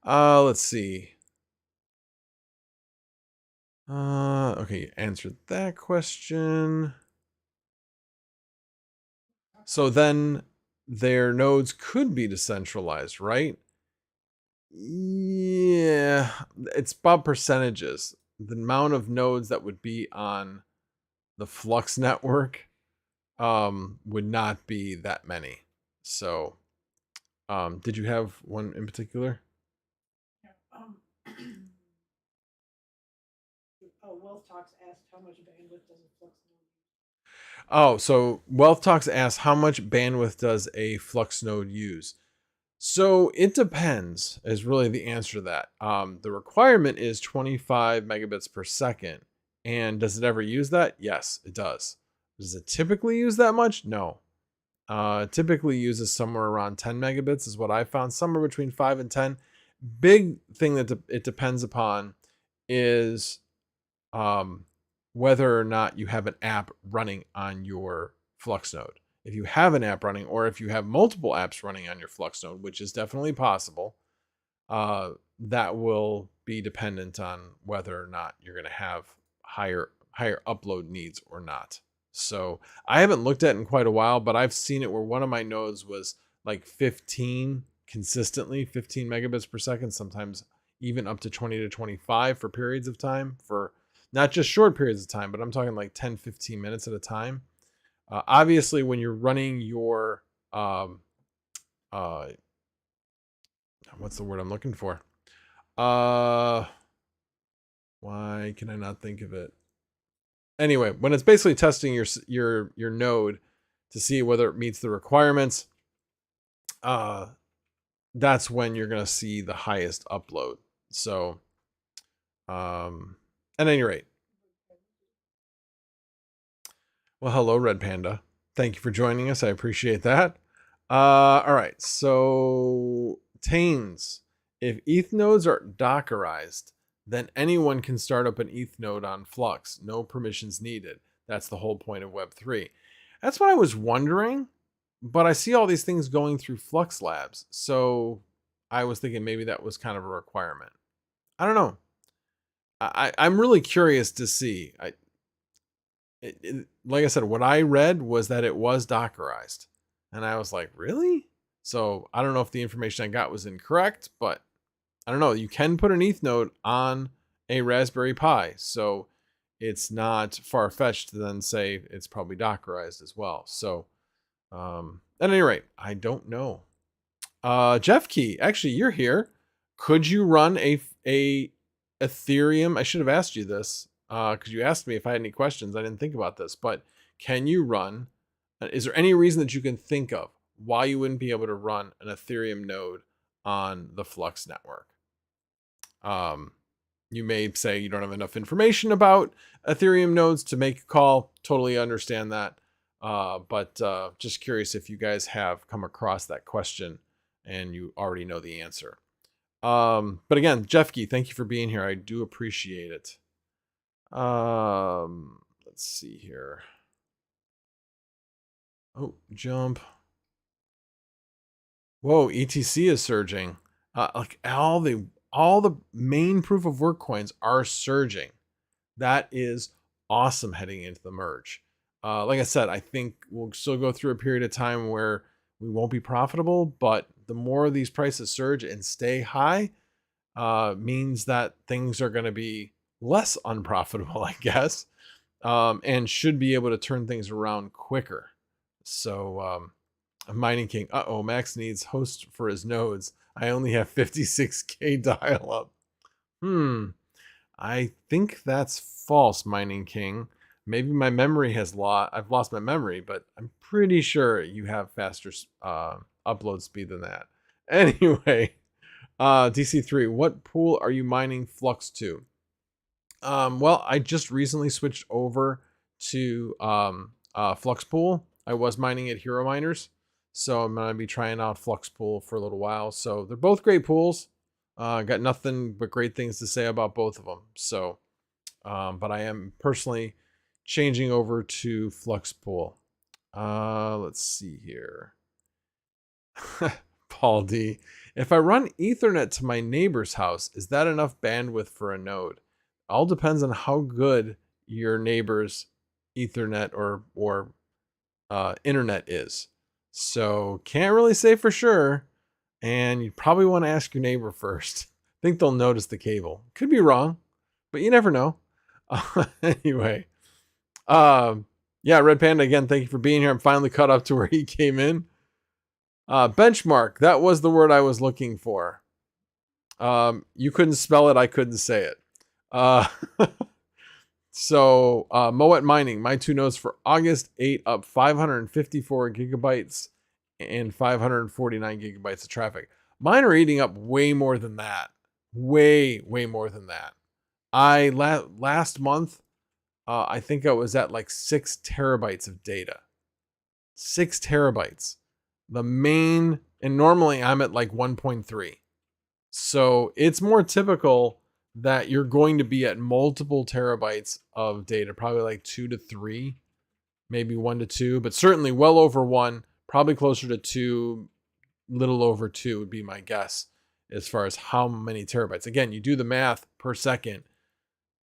let's see. Okay, you answered that question. So then their nodes could be decentralized, right? Yeah, it's about percentages. The amount of nodes that would be on the Flux network would not be that many. So did you have one in particular? Wealth Talks asked how much bandwidth does a Flux node use? Oh, so Wealth Talks asks, how much bandwidth does a Flux node use? So it depends is really the answer to that. The requirement is 25 megabits per second. And does it ever use that? Yes, it does. Does it typically use that much? No. It typically uses somewhere around 10 megabits is what I found, somewhere between 5 and 10. Big thing that it depends upon is whether or not you have an app running on your Flux node. If you have an app running, or if you have multiple apps running on your Flux node, which is definitely possible, that will be dependent on whether or not you're going to have higher upload needs or not. So I haven't looked at it in quite a while, but I've seen it where one of my nodes was like 15 consistently, 15 megabits per second, sometimes even up to 20 to 25 for periods of time, for not just short periods of time, but I'm talking like 10, 15 minutes at a time. Obviously, when you're running your, what's the word I'm looking for? Why can I not think of it? Anyway, when it's basically testing your node to see whether it meets the requirements, that's when you're going to see the highest upload. So, at any rate. Well, hello, Red Panda. Thank you for joining us. I appreciate that. All right. So, Tains, if ETH nodes are Dockerized, then anyone can start up an ETH node on Flux. No permissions needed. That's the whole point of Web3. That's what I was wondering, but I see all these things going through Flux Labs. So I was thinking maybe that was kind of a requirement. I don't know. I'm really curious to see. Like I said, what I read was that it was Dockerized. And I was like, really? So I don't know if the information I got was incorrect, but I don't know. You can put an ETH node on a Raspberry Pi. So it's not far-fetched to then say it's probably Dockerized as well. So at any rate, I don't know. Jeff Key, actually, you're here. Could you run a Ethereum? I should have asked you this because you asked me if I had any questions. I didn't think about this, but can you run? Is there any reason that you can think of why you wouldn't be able to run an Ethereum node on the Flux network? You may say you don't have enough information about Ethereum nodes to make a call. Totally understand that. But just curious if you guys have come across that question and you already know the answer. But again, Jeff Key, thank you for being here. I do appreciate it. Let's see here. Oh, jump. Whoa, ETC is surging. Like all the main proof of work coins are surging. That is awesome heading into the merge. Like I said, I think we'll still go through a period of time where we won't be profitable, but the more these prices surge and stay high, means that things are going to be less unprofitable, I guess, and should be able to turn things around quicker. So, Mining King, Max needs host for his nodes. I only have 56K dial up. I think that's false, Mining King. Maybe my memory I've lost my memory, but I'm pretty sure you have faster upload speed than that. Anyway, DC3, what pool are you mining Flux to? Well, I just recently switched over to Fluxpool. I was mining at Hero Miners, so I'm going to be trying out Fluxpool for a little while. So they're both great pools. Got nothing but great things to say about both of them. So, but I am personally changing over to Fluxpool. Let's see here. Paul D. If I run Ethernet to my neighbor's house, is that enough bandwidth for a node? All depends on how good your neighbor's Ethernet or internet is. So can't really say for sure. And you probably want to ask your neighbor first. I think they'll notice the cable. Could be wrong, but you never know. Anyway, Yeah, Red Panda, again, thank you for being here. I'm finally caught up to where he came in. Benchmark, that was the word I was looking for. You couldn't spell it, I couldn't say it. So Moet Mining, my 2 nodes for August 8 up 554 gigabytes and 549 gigabytes of traffic. Mine are eating up way more than that. Way more than that. Last month, I think I was at like 6 terabytes of data. 6 terabytes. And normally I'm at like 1.3. So it's more typical that you're going to be at multiple terabytes of data, probably like 2 to 3, maybe 1 to 2, but certainly well over 1, probably closer to 2, little over 2 would be my guess as far as how many terabytes. Again, you do the math per second,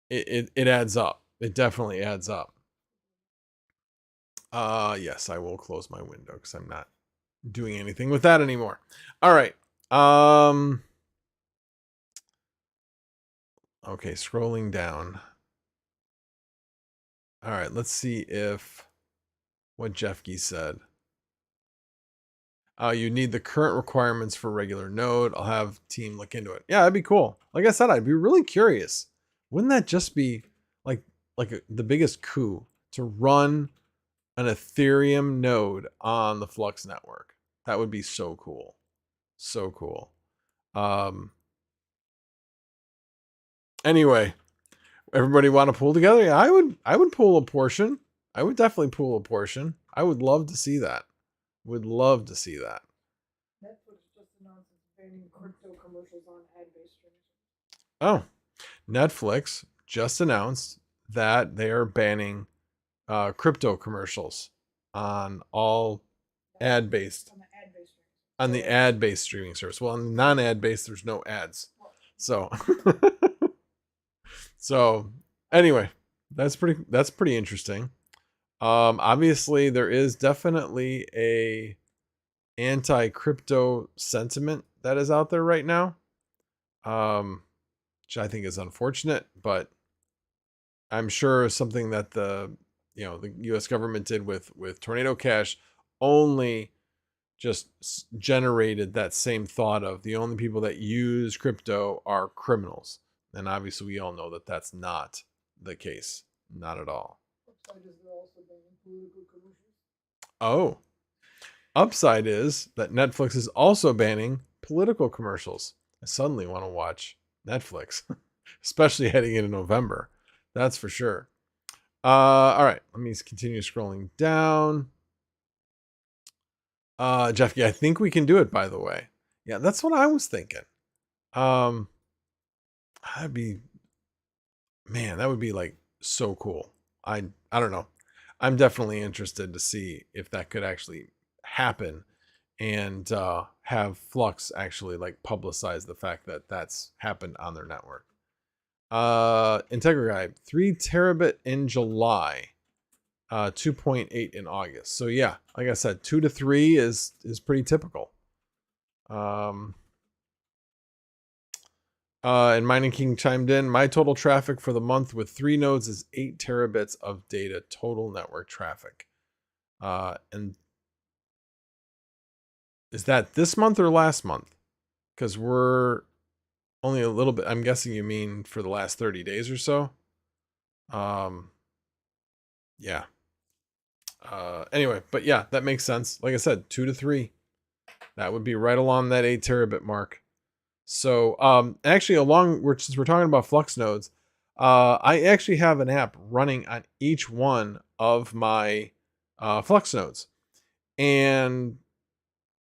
it adds up. It definitely adds up. Yes, I will close my window because I'm not doing anything with that anymore. All right. Okay, scrolling down. All right, let's see what Jeffkey said. You need the current requirements for regular node. I'll have team look into it. Yeah, that'd be cool. Like I said, I'd be really curious. Wouldn't that just be like the biggest coup to run an Ethereum node on the Flux network? That would be so cool. So cool. Anyway, everybody want to pool together? Yeah, I would pool a portion. I would definitely pool a portion. I would love to see that. Would love to see that. Netflix just announced it's banning crypto commercials on ad-based streaming. Oh, Netflix just announced that they are banning crypto commercials on all ad-based On the ad-based streaming. on the ad-based streaming service. Well, on the non-ad-based, there's no ads. So, so anyway, that's pretty interesting. Obviously, there is definitely a anti-crypto sentiment that is out there right now, which I think is unfortunate, but I'm sure something that the U.S. government did with Tornado Cash only just generated that same thought of the only people that use crypto are criminals. And obviously we all know that that's not the case. Not at all. Oh, upside is that Netflix is also banning political commercials. I suddenly want to watch Netflix, especially heading into November. That's for sure. All right, let me continue scrolling down. Jeffy, I think we can do it, by the way. Yeah, that's what I was thinking. That would be like so cool. I don't know. I'm definitely interested to see if that could actually happen and have Flux actually like publicize the fact that that's happened on their network. Integra Guide, 3 terabit in July. 2.8 in August. So yeah, like I said, 2 to 3 is pretty typical. And Mining King chimed in. My total traffic for the month with 3 nodes is 8 terabits of data total network traffic. And is that this month or last month? Because we're only a little bit. I'm guessing you mean for the last 30 days or so. Yeah. Anyway, but yeah, that makes sense. Like I said, 2 to 3. That would be right along that 8 terabit mark. So, actually, since we're talking about Flux nodes, I actually have an app running on each one of my Flux nodes. And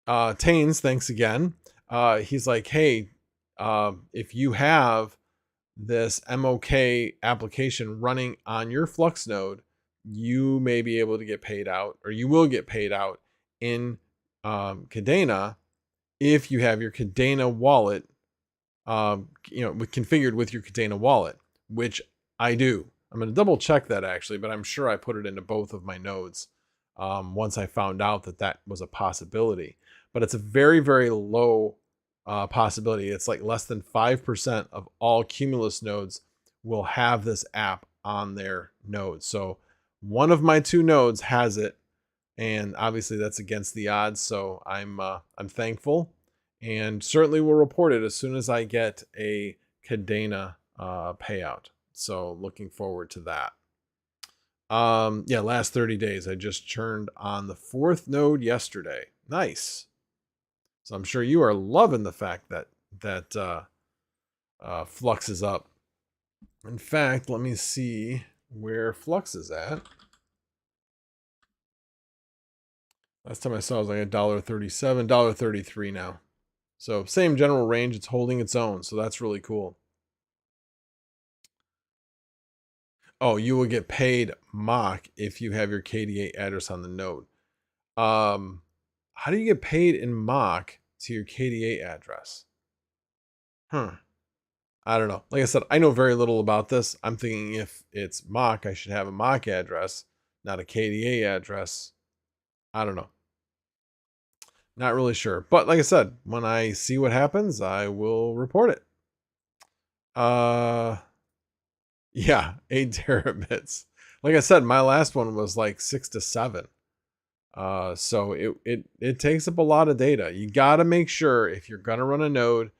Taines, thanks again. He's like, hey, if you have this MOK application running on your Flux node, you may be able to get paid out, or you will get paid out in Cadena if you have your Cadena wallet, configured with your Cadena wallet, which I do. I'm going to double check that actually, but I'm sure I put it into both of my nodes once I found out that was a possibility. But it's a very, very low possibility. It's like less than 5% of all Cumulus nodes will have this app on their nodes. So one of my 2 nodes has it, and obviously that's against the odds. So I'm thankful, and certainly will report it as soon as I get a Cadena payout. So looking forward to that. Yeah, last 30 days. I just turned on the 4th node yesterday. Nice. So I'm sure you are loving the fact that Flux is up. In fact, let me see where Flux is at. Last time I saw it was like $1.37, $1.33 now. So same general range. It's holding its own. So that's really cool. Oh, you will get paid mock if you have your KD8 address on the node. How do you get paid in mock to your KD8 address? I don't know. Like I said, I know very little about this. I'm thinking if it's mock, I should have a mock address, not a KD8 address. I don't know. Not really sure. But like I said, when I see what happens, I will report it. Yeah, 8 terabits. Like I said, my last one was like 6 to 7. So it takes up a lot of data. You got to make sure if you're going to run a node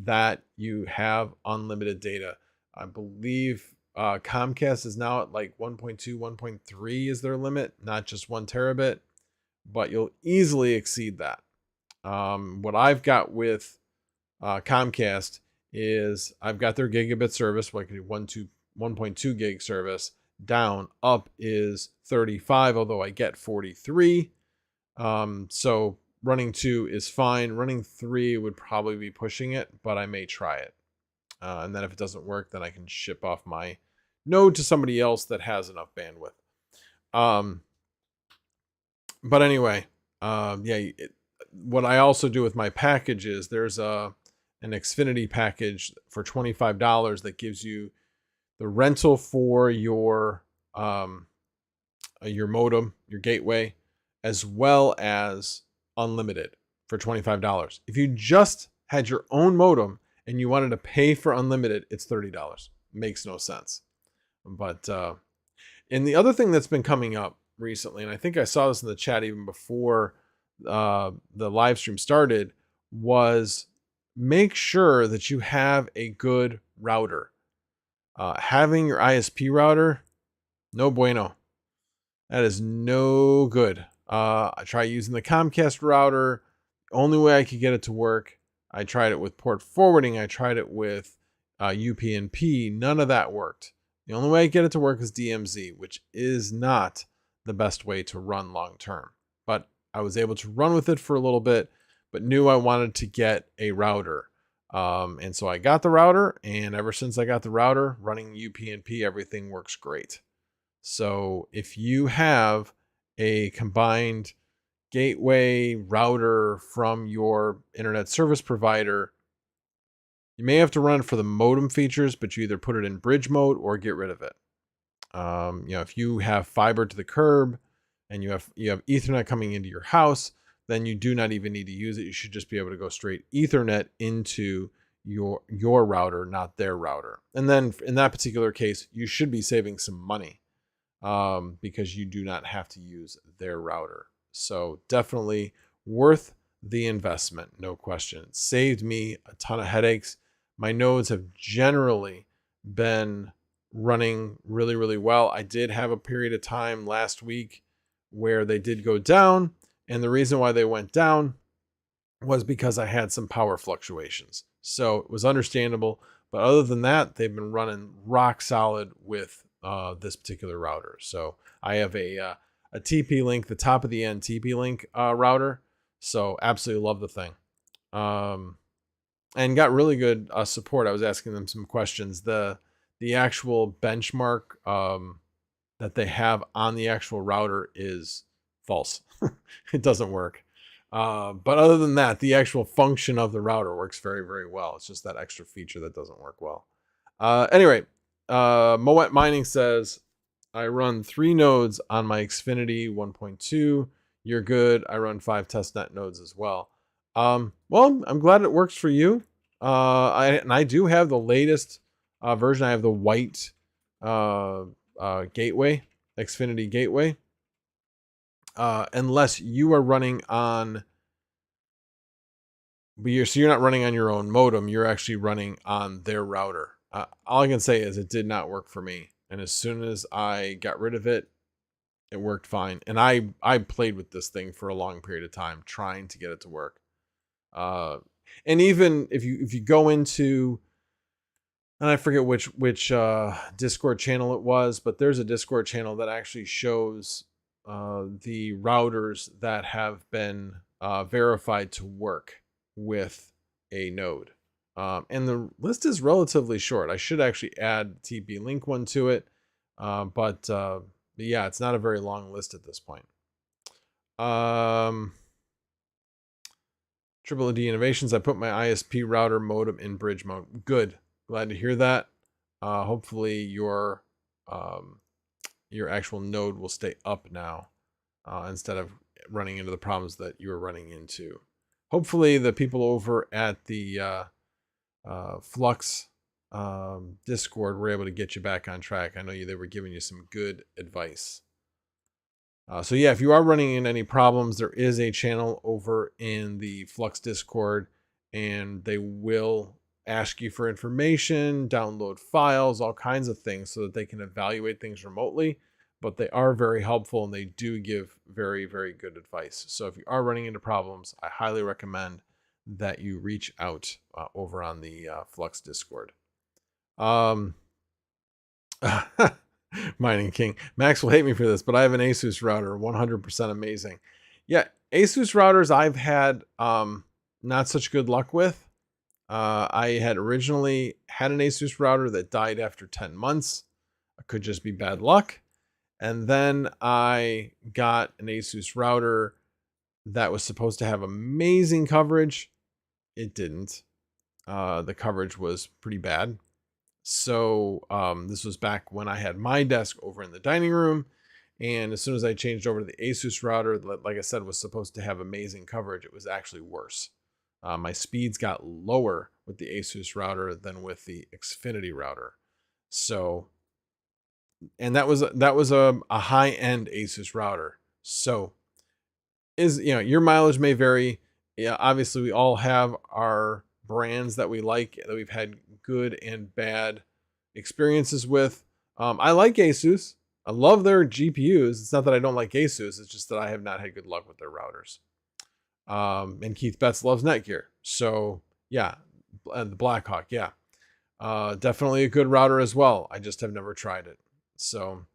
that you have unlimited data. I believe Comcast is now at like 1.2, 1.3 is their limit, not just 1 terabit, but you'll easily exceed that. What I've got with Comcast is I've got their gigabit service, where I can do 1.2 gig service. Down, up is 35, although I get 43. So running 2 is fine. Running 3 would probably be pushing it, but I may try it. And then if it doesn't work, then I can ship off my node to somebody else that has enough bandwidth. But anyway, yeah, what I also do with my package is there's an Xfinity package for $25 that gives you the rental for your modem, your gateway, as well as unlimited for $25. If you just had your own modem and you wanted to pay for unlimited, it's $30. Makes no sense. But and the other thing that's been coming up recently, and I think I saw this in the chat even before the live stream started, was make sure that you have a good router. Having your ISP router, no bueno. That is no good. I tried using the Comcast router. Only way I could get it to work. I tried it with port forwarding. I tried it with UPnP. None of that worked. The only way I get it to work is DMZ, which is not the best way to run long term. But I was able to run with it for a little bit, but knew I wanted to get a router. And so I got the router, and ever since I got the router, running UPnP, everything works great. So if you have a combined gateway router from your internet service provider, you may have to run it for the modem features, but you either put it in bridge mode or get rid of it. If you have fiber to the curb and you have Ethernet coming into your house, then you do not even need to use it. You should just be able to go straight Ethernet into your router, not their router. And then in that particular case, you should be saving some money because you do not have to use their router. So definitely worth the investment, no question. It saved me a ton of headaches. My nodes have generally been running really, really well. I did have a period of time last week where they did go down. And the reason why they went down was because I had some power fluctuations. So it was understandable. But other than that, they've been running rock solid with this particular router. So I have a TP-Link, the top of the end TP-Link router. So absolutely love the thing. And got really good support. I was asking them some questions. The actual benchmark that they have on the actual router is false. It doesn't work. But other than that, the actual function of the router works very, very well. It's just that extra feature that doesn't work well. Anyway, Moet Mining says, I run 3 nodes on my Xfinity 1.2. You're good. I run 5 testnet nodes as well. Well, I'm glad it works for you. I do have the latest version. I have the white gateway. Xfinity gateway. Unless you are running on, so you're not running on your own modem, you're actually running on their router. All I can say is it did not work for me. And as soon as I got rid of it, it worked fine. And I played with this thing for a long period of time, trying to get it to work. And even if you go into, and I forget which Discord channel it was, but there's a Discord channel that actually shows the routers that have been verified to work with a node. And the list is relatively short. I should actually add TP link one to it. But yeah, it's not a very long list at this point. Triple D Innovations, I put my ISP router modem in bridge mode. Good. Glad to hear that. Hopefully your actual node will stay up now instead of running into the problems that you were running into. Hopefully the people over at the Flux Discord were able to get you back on track. I know they were giving you some good advice. So yeah, if you are running into any problems, there is a channel over in the Flux Discord, and they will ask you for information, download files, all kinds of things so that they can evaluate things remotely. But they are very helpful, and they do give very, very good advice. So if you are running into problems, I highly recommend that you reach out over on the Flux Discord. Mining King. Max will hate me for this, but I have an Asus router, 100% amazing. Yeah, Asus routers I've had not such good luck with. I had originally had an Asus router that died after 10 months. It could just be bad luck. And then I got an Asus router that was supposed to have amazing coverage. It didn't. The coverage was pretty bad. So this was back when I had my desk over in the dining room. And as soon as I changed over to the Asus router, like I said, was supposed to have amazing coverage, it was actually worse. My speeds got lower with the Asus router than with the Xfinity router. So, and that was a high-end Asus router. So, your mileage may vary. Yeah, obviously we all have our brands that we like, that we've had good and bad experiences with. I like Asus. I love their GPUs. It's not that I don't like Asus. It's just that I have not had good luck with their routers. And Keith Betts loves Netgear. So yeah, the Blackhawk. Yeah, definitely a good router as well. I just have never tried it. So,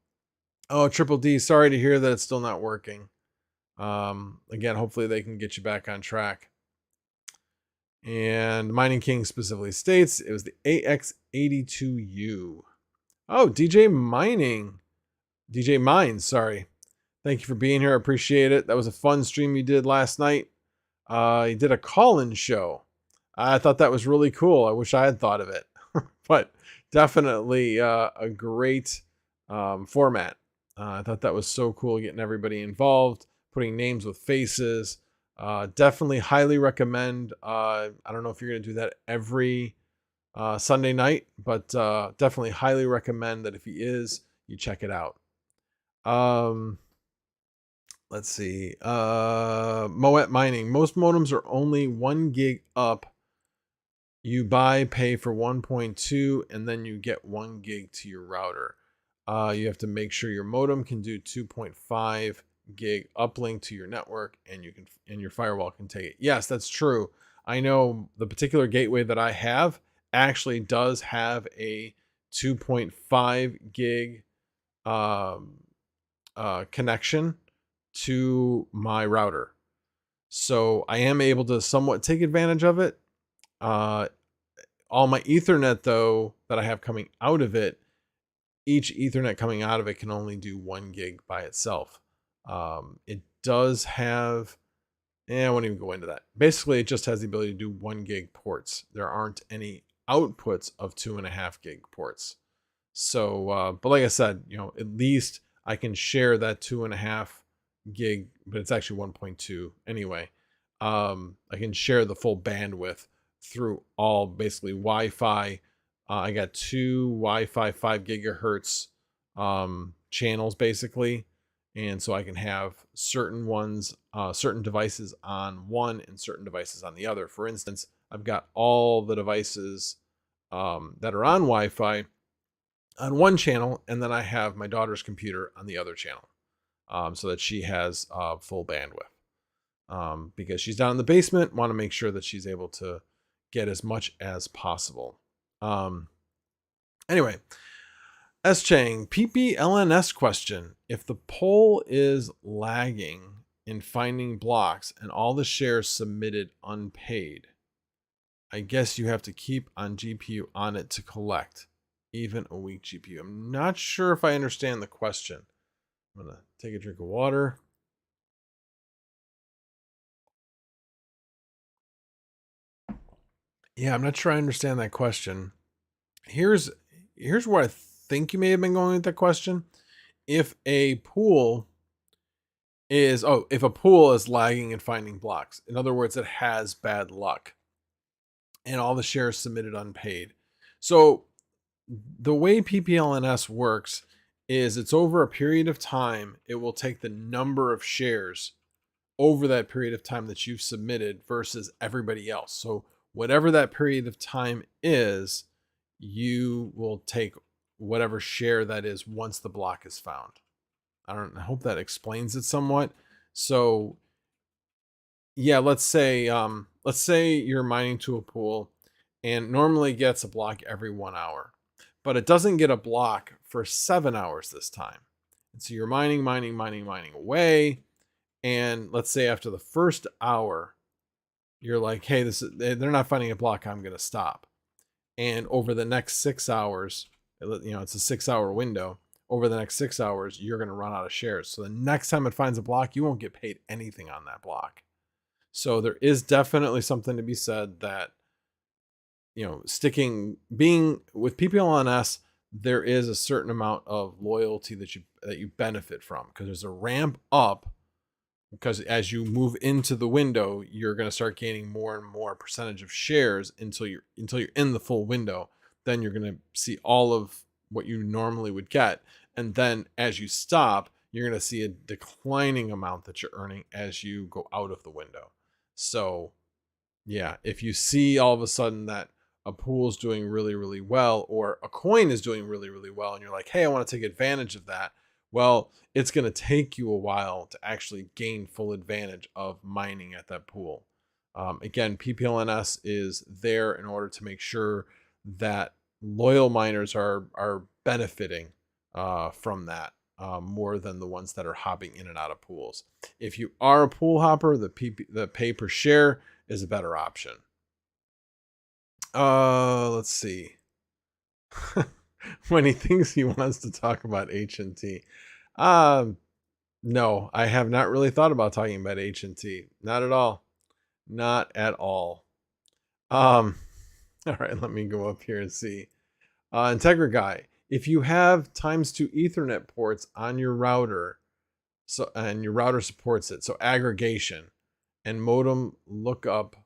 oh, Triple D, sorry to hear that it's still not working. Again, hopefully they can get you back on track. And Mining King specifically states it was the AX82U. Oh, DJ Mines, sorry. Thank you for being here. I appreciate it. That was a fun stream you did last night. You did a call-in show. I thought that was really cool. I wish I had thought of it. But definitely a great format. I thought that was so cool, getting everybody involved, putting names with faces. Definitely highly recommend. I don't know if you're going to do that every Sunday night, but definitely highly recommend that if he is, you check it out. Let's see. Moet Mining. Most modems are only 1 gig up. You pay for 1.2, and then you get 1 gig to your router. You have to make sure your modem can do 2.5 gig uplink to your network, and your firewall can take it. Yes, that's true. I know the particular gateway that I have actually does have a 2.5 gig connection to my router. So I am able to somewhat take advantage of it. All my Ethernet, though, that I have coming out of it, each Ethernet coming out of it can only do 1 gig by itself. It does have, I won't even go into that. Basically, it just has the ability to do 1 gig ports. There aren't any outputs of 2.5 gig ports. So, but like I said, at least I can share that 2.5 gig, but it's actually 1.2 anyway. I can share the full bandwidth through all basically Wi-Fi. I got 2 Wi-Fi 5 gigahertz channels basically. And so I can have certain ones, certain devices on one and certain devices on the other. For instance, I've got all the devices that are on Wi-Fi on one channel, and then I have my daughter's computer on the other channel, so that she has full bandwidth. Because she's down in the basement, want to make sure that she's able to get as much as possible. Anyway, S. Chang, PPLNS question. If the poll is lagging in finding blocks and all the shares submitted unpaid, I guess you have to keep on GPU on it to collect, even a weak GPU. I'm not sure if I understand the question. I'm going to take a drink of water. Yeah, I'm not sure I understand that question. Here's where I think you may have been going with that question. If a pool is lagging and finding blocks, in other words, it has bad luck, and all the shares submitted unpaid. So the way PPLNS works is it's over a period of time. It will take the number of shares over that period of time that you've submitted versus everybody else. So whatever that period of time is, you will take whatever share that is once the block is found. I hope that explains it somewhat. So yeah, let's say you're mining to a pool and normally gets a block every 1 hour, but it doesn't get a block for 7 hours this time. And so you're mining away. And let's say after the first hour, you're like, hey, they're not finding a block, I'm going to stop. And over the next 6 hours, it's a 6-hour window. Over the next 6 hours, you're going to run out of shares. So the next time it finds a block, you won't get paid anything on that block. So there is definitely something to be said that, being with PPLNS, there is a certain amount of loyalty that you benefit from, because there's a ramp up. Because as you move into the window, you're going to start gaining more and more percentage of shares until you're in the full window. Then you're going to see all of what you normally would get. And then as you stop, you're going to see a declining amount that you're earning as you go out of the window. So yeah, if you see all of a sudden that a pool is doing really, really well, or a coin is doing really, really well, and you're like, hey, I want to take advantage of that. Well, it's going to take you a while to actually gain full advantage of mining at that pool. Again, PPLNS is there in order to make sure that loyal miners are benefiting from that more than the ones that are hopping in and out of pools. If you are a pool hopper, the pay per share is a better option. Let's see. When he thinks he wants to talk about H&T. No, I have not really thought about talking about H&T. Not at all. Not at all. All right, let me go up here and see. Integra Guy, if you have ×2 Ethernet ports on your router, and your router supports it, so aggregation and modem lookup,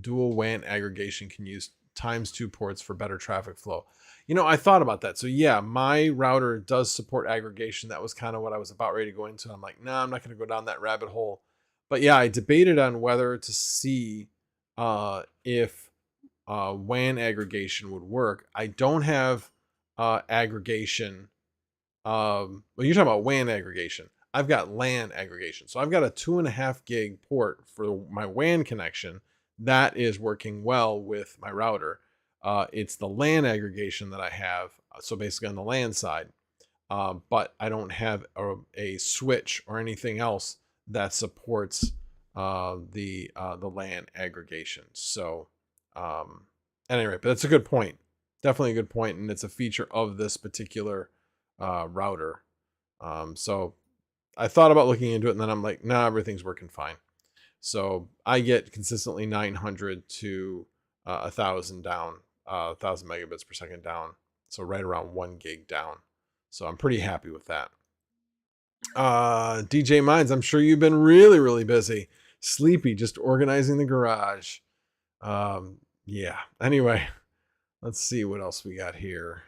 dual WAN aggregation can use ×2 ports for better traffic flow. I thought about that. So yeah, my router does support aggregation. That was kind of what I was about ready to go into. I'm like, nah, I'm not going to go down that rabbit hole. But yeah, I debated on whether to see if WAN aggregation would work. I don't have aggregation. Well, you're talking about WAN aggregation. I've got LAN aggregation. So I've got a 2.5 gig port for my WAN connection that is working well with my router. It's the LAN aggregation that I have. So basically on the LAN side, but I don't have a switch or anything else that supports the LAN aggregation. So at any rate, but that's a good point. Definitely a good point, and it's a feature of this particular router. So I thought about looking into it, and then I'm like, nah, everything's working fine. So I get consistently 900 to 1,000 down, 1,000 megabits per second down. So right around 1 gig down. So I'm pretty happy with that. DJ Mines, I'm sure you've been really, really busy. Sleepy, just organizing the garage. Yeah. Anyway, let's see what else we got here.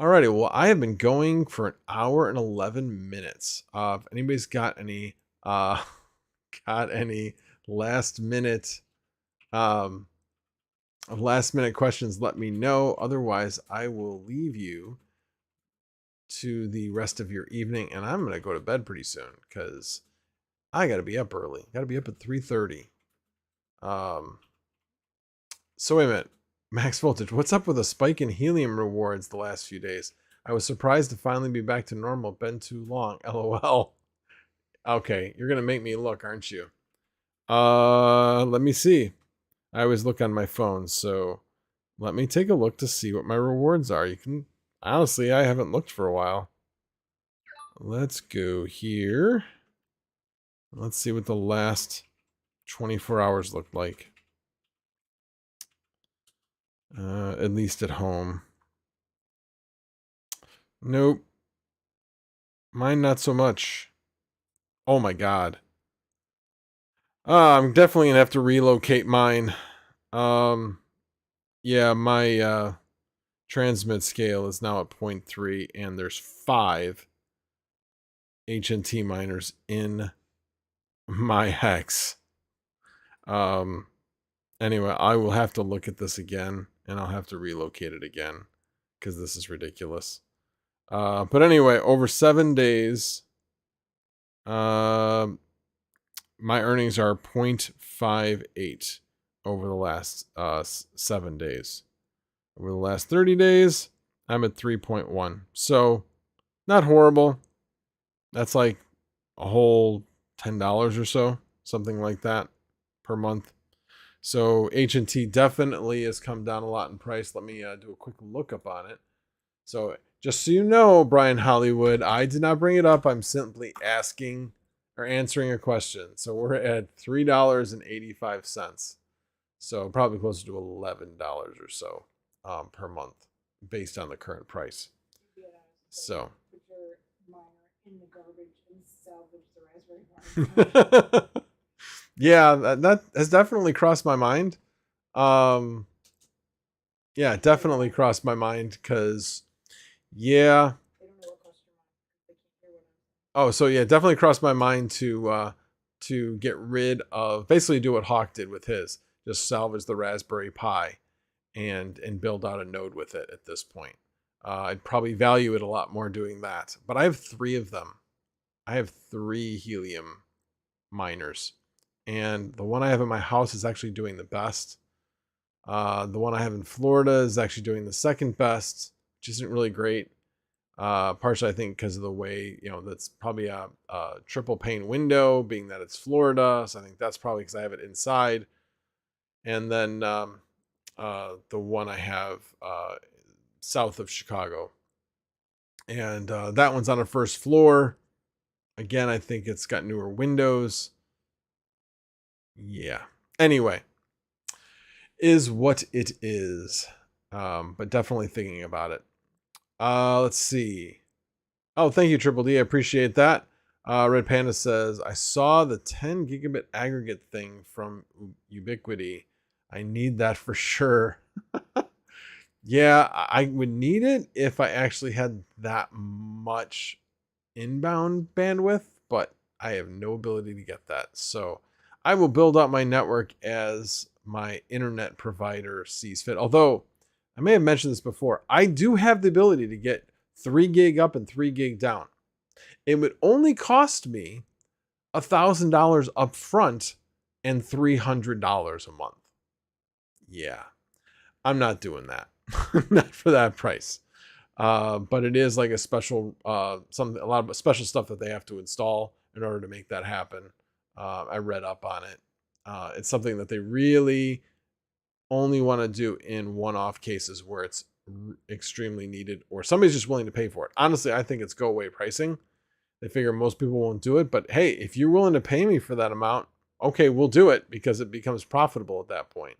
Alrighty, well, I have been going for an hour and 11 minutes. If anybody's got any got any last minute um questions, let me know. Otherwise, I will leave you to the rest of your evening, and I'm gonna go to bed pretty soon because I gotta be up early. Gotta be up at 3:30. So wait a minute. Max Voltage, what's up with a spike in helium rewards the last few days? I was surprised to finally be back to normal. Been too long. LOL. Okay, you're gonna make me look, aren't you? Let me see. I always look on my phone, so let me take a look to see what my rewards are. You can honestly, I haven't looked for a while. Let's go here. Let's see what the last 24 hours looked like. At least at home. Nope. Mine not so much. Oh my god. I'm definitely gonna have to relocate mine. Yeah, my transmit scale is now at 0.3, and there's 5 HNT miners in my hex. Anyway, I will have to look at this again, and I'll have to relocate it again because this is ridiculous. But anyway, over 7 days, my earnings are 0.58 over the last 7 days. Over the last 30 days, I'm at 3.1. So, not horrible. That's like a whole $10 or so, something like that per month. So H&T definitely has come down a lot in price. Let me do a quick lookup on it. So just so you know, Brian Hollywood, I did not bring it up. I'm simply asking or answering a question. So we're at $3.85. So probably closer to $11 or so per month based on the current price. Yeah, So. put your miner in the garbage and salvage the Raspberry Pi. Yeah, that has definitely crossed my mind. Yeah, definitely crossed my mind because, yeah. They don't know what cost your mine. They can't hear what I'm saying. Oh, so yeah, definitely crossed my mind to get rid of, basically do what Hawk did with his, just salvage the Raspberry Pi and build out a node with it at this point. I'd probably value it a lot more doing that. But I have 3 of them. I have 3 helium miners. And the one I have in my house is actually doing the best. The one I have in Florida is actually doing the second best, which isn't really great. Partially, I think, because of the way, that's probably a triple pane window, being that it's Florida. So I think that's probably because I have it inside. And then the one I have south of Chicago. And that one's on a first floor. Again, I think it's got newer windows. Yeah. Anyway, is what it is. But definitely thinking about it. Let's see. Oh, thank you, Triple D. I appreciate that. Red Panda says, I saw the 10 gigabit aggregate thing from Ubiquity. I need that for sure. Yeah, I would need it if I actually had that much inbound bandwidth, but I have no ability to get that. So I will build out my network as my internet provider sees fit. Although I may have mentioned this before, I do have the ability to get 3 gig up and 3 gig down. It would only cost me $1,000 up front and $300 a month. Yeah, I'm not doing that. Not for that price. But it is like a special, a lot of special stuff that they have to install in order to make that happen. I read up on it. It's something that they really only want to do in one-off cases where it's extremely needed or somebody's just willing to pay for it. Honestly, I think it's go away pricing. They figure most people won't do it, but hey, if you're willing to pay me for that amount, okay, we'll do it because it becomes profitable at that point.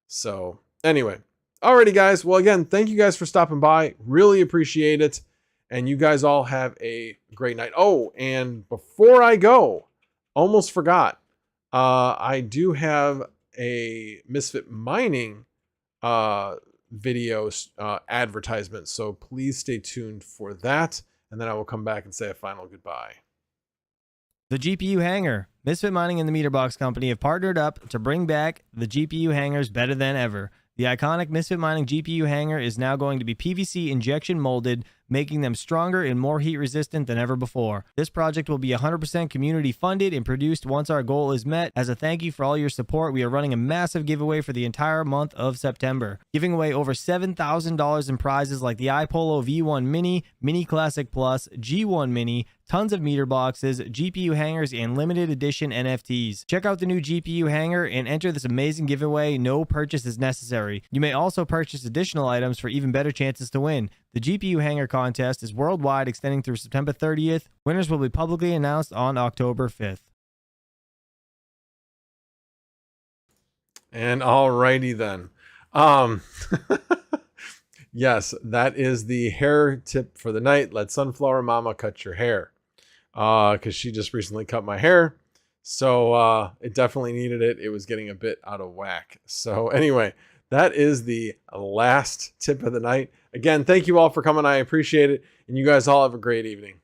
So anyway, alrighty guys. Well, again, thank you guys for stopping by. Really appreciate it. And you guys all have a great night. Oh, and before I go, almost forgot. I do have a Misfit Mining video advertisement. So please stay tuned for that. And then I will come back and say a final goodbye. The GPU Hanger. Misfit Mining and the Meter Box Company have partnered up to bring back the GPU hangers better than ever. The iconic Misfit Mining GPU hanger is now going to be PVC injection molded, making them stronger and more heat resistant than ever before. This project will be 100% community funded and produced once our goal is met. As a thank you for all your support, we are running a massive giveaway for the entire month of September, giving away over $7,000 in prizes like the iPolo V1 Mini, Mini Classic Plus, G1 Mini, tons of meter boxes, GPU hangers, and limited edition NFTs. Check out the new GPU hanger and enter this amazing giveaway. No purchase is necessary. You may also purchase additional items for even better chances to win. The GPU hanger contest is worldwide, extending through September 30th. Winners will be publicly announced on October 5th. And alrighty then. Yes, that is the hair tip for the night. Let Sunflower Mama cut your hair. Because she just recently cut my hair. So it definitely needed it. It was getting a bit out of whack. So anyway, that is the last tip of the night. Again, thank you all for coming. I appreciate it. And you guys all have a great evening.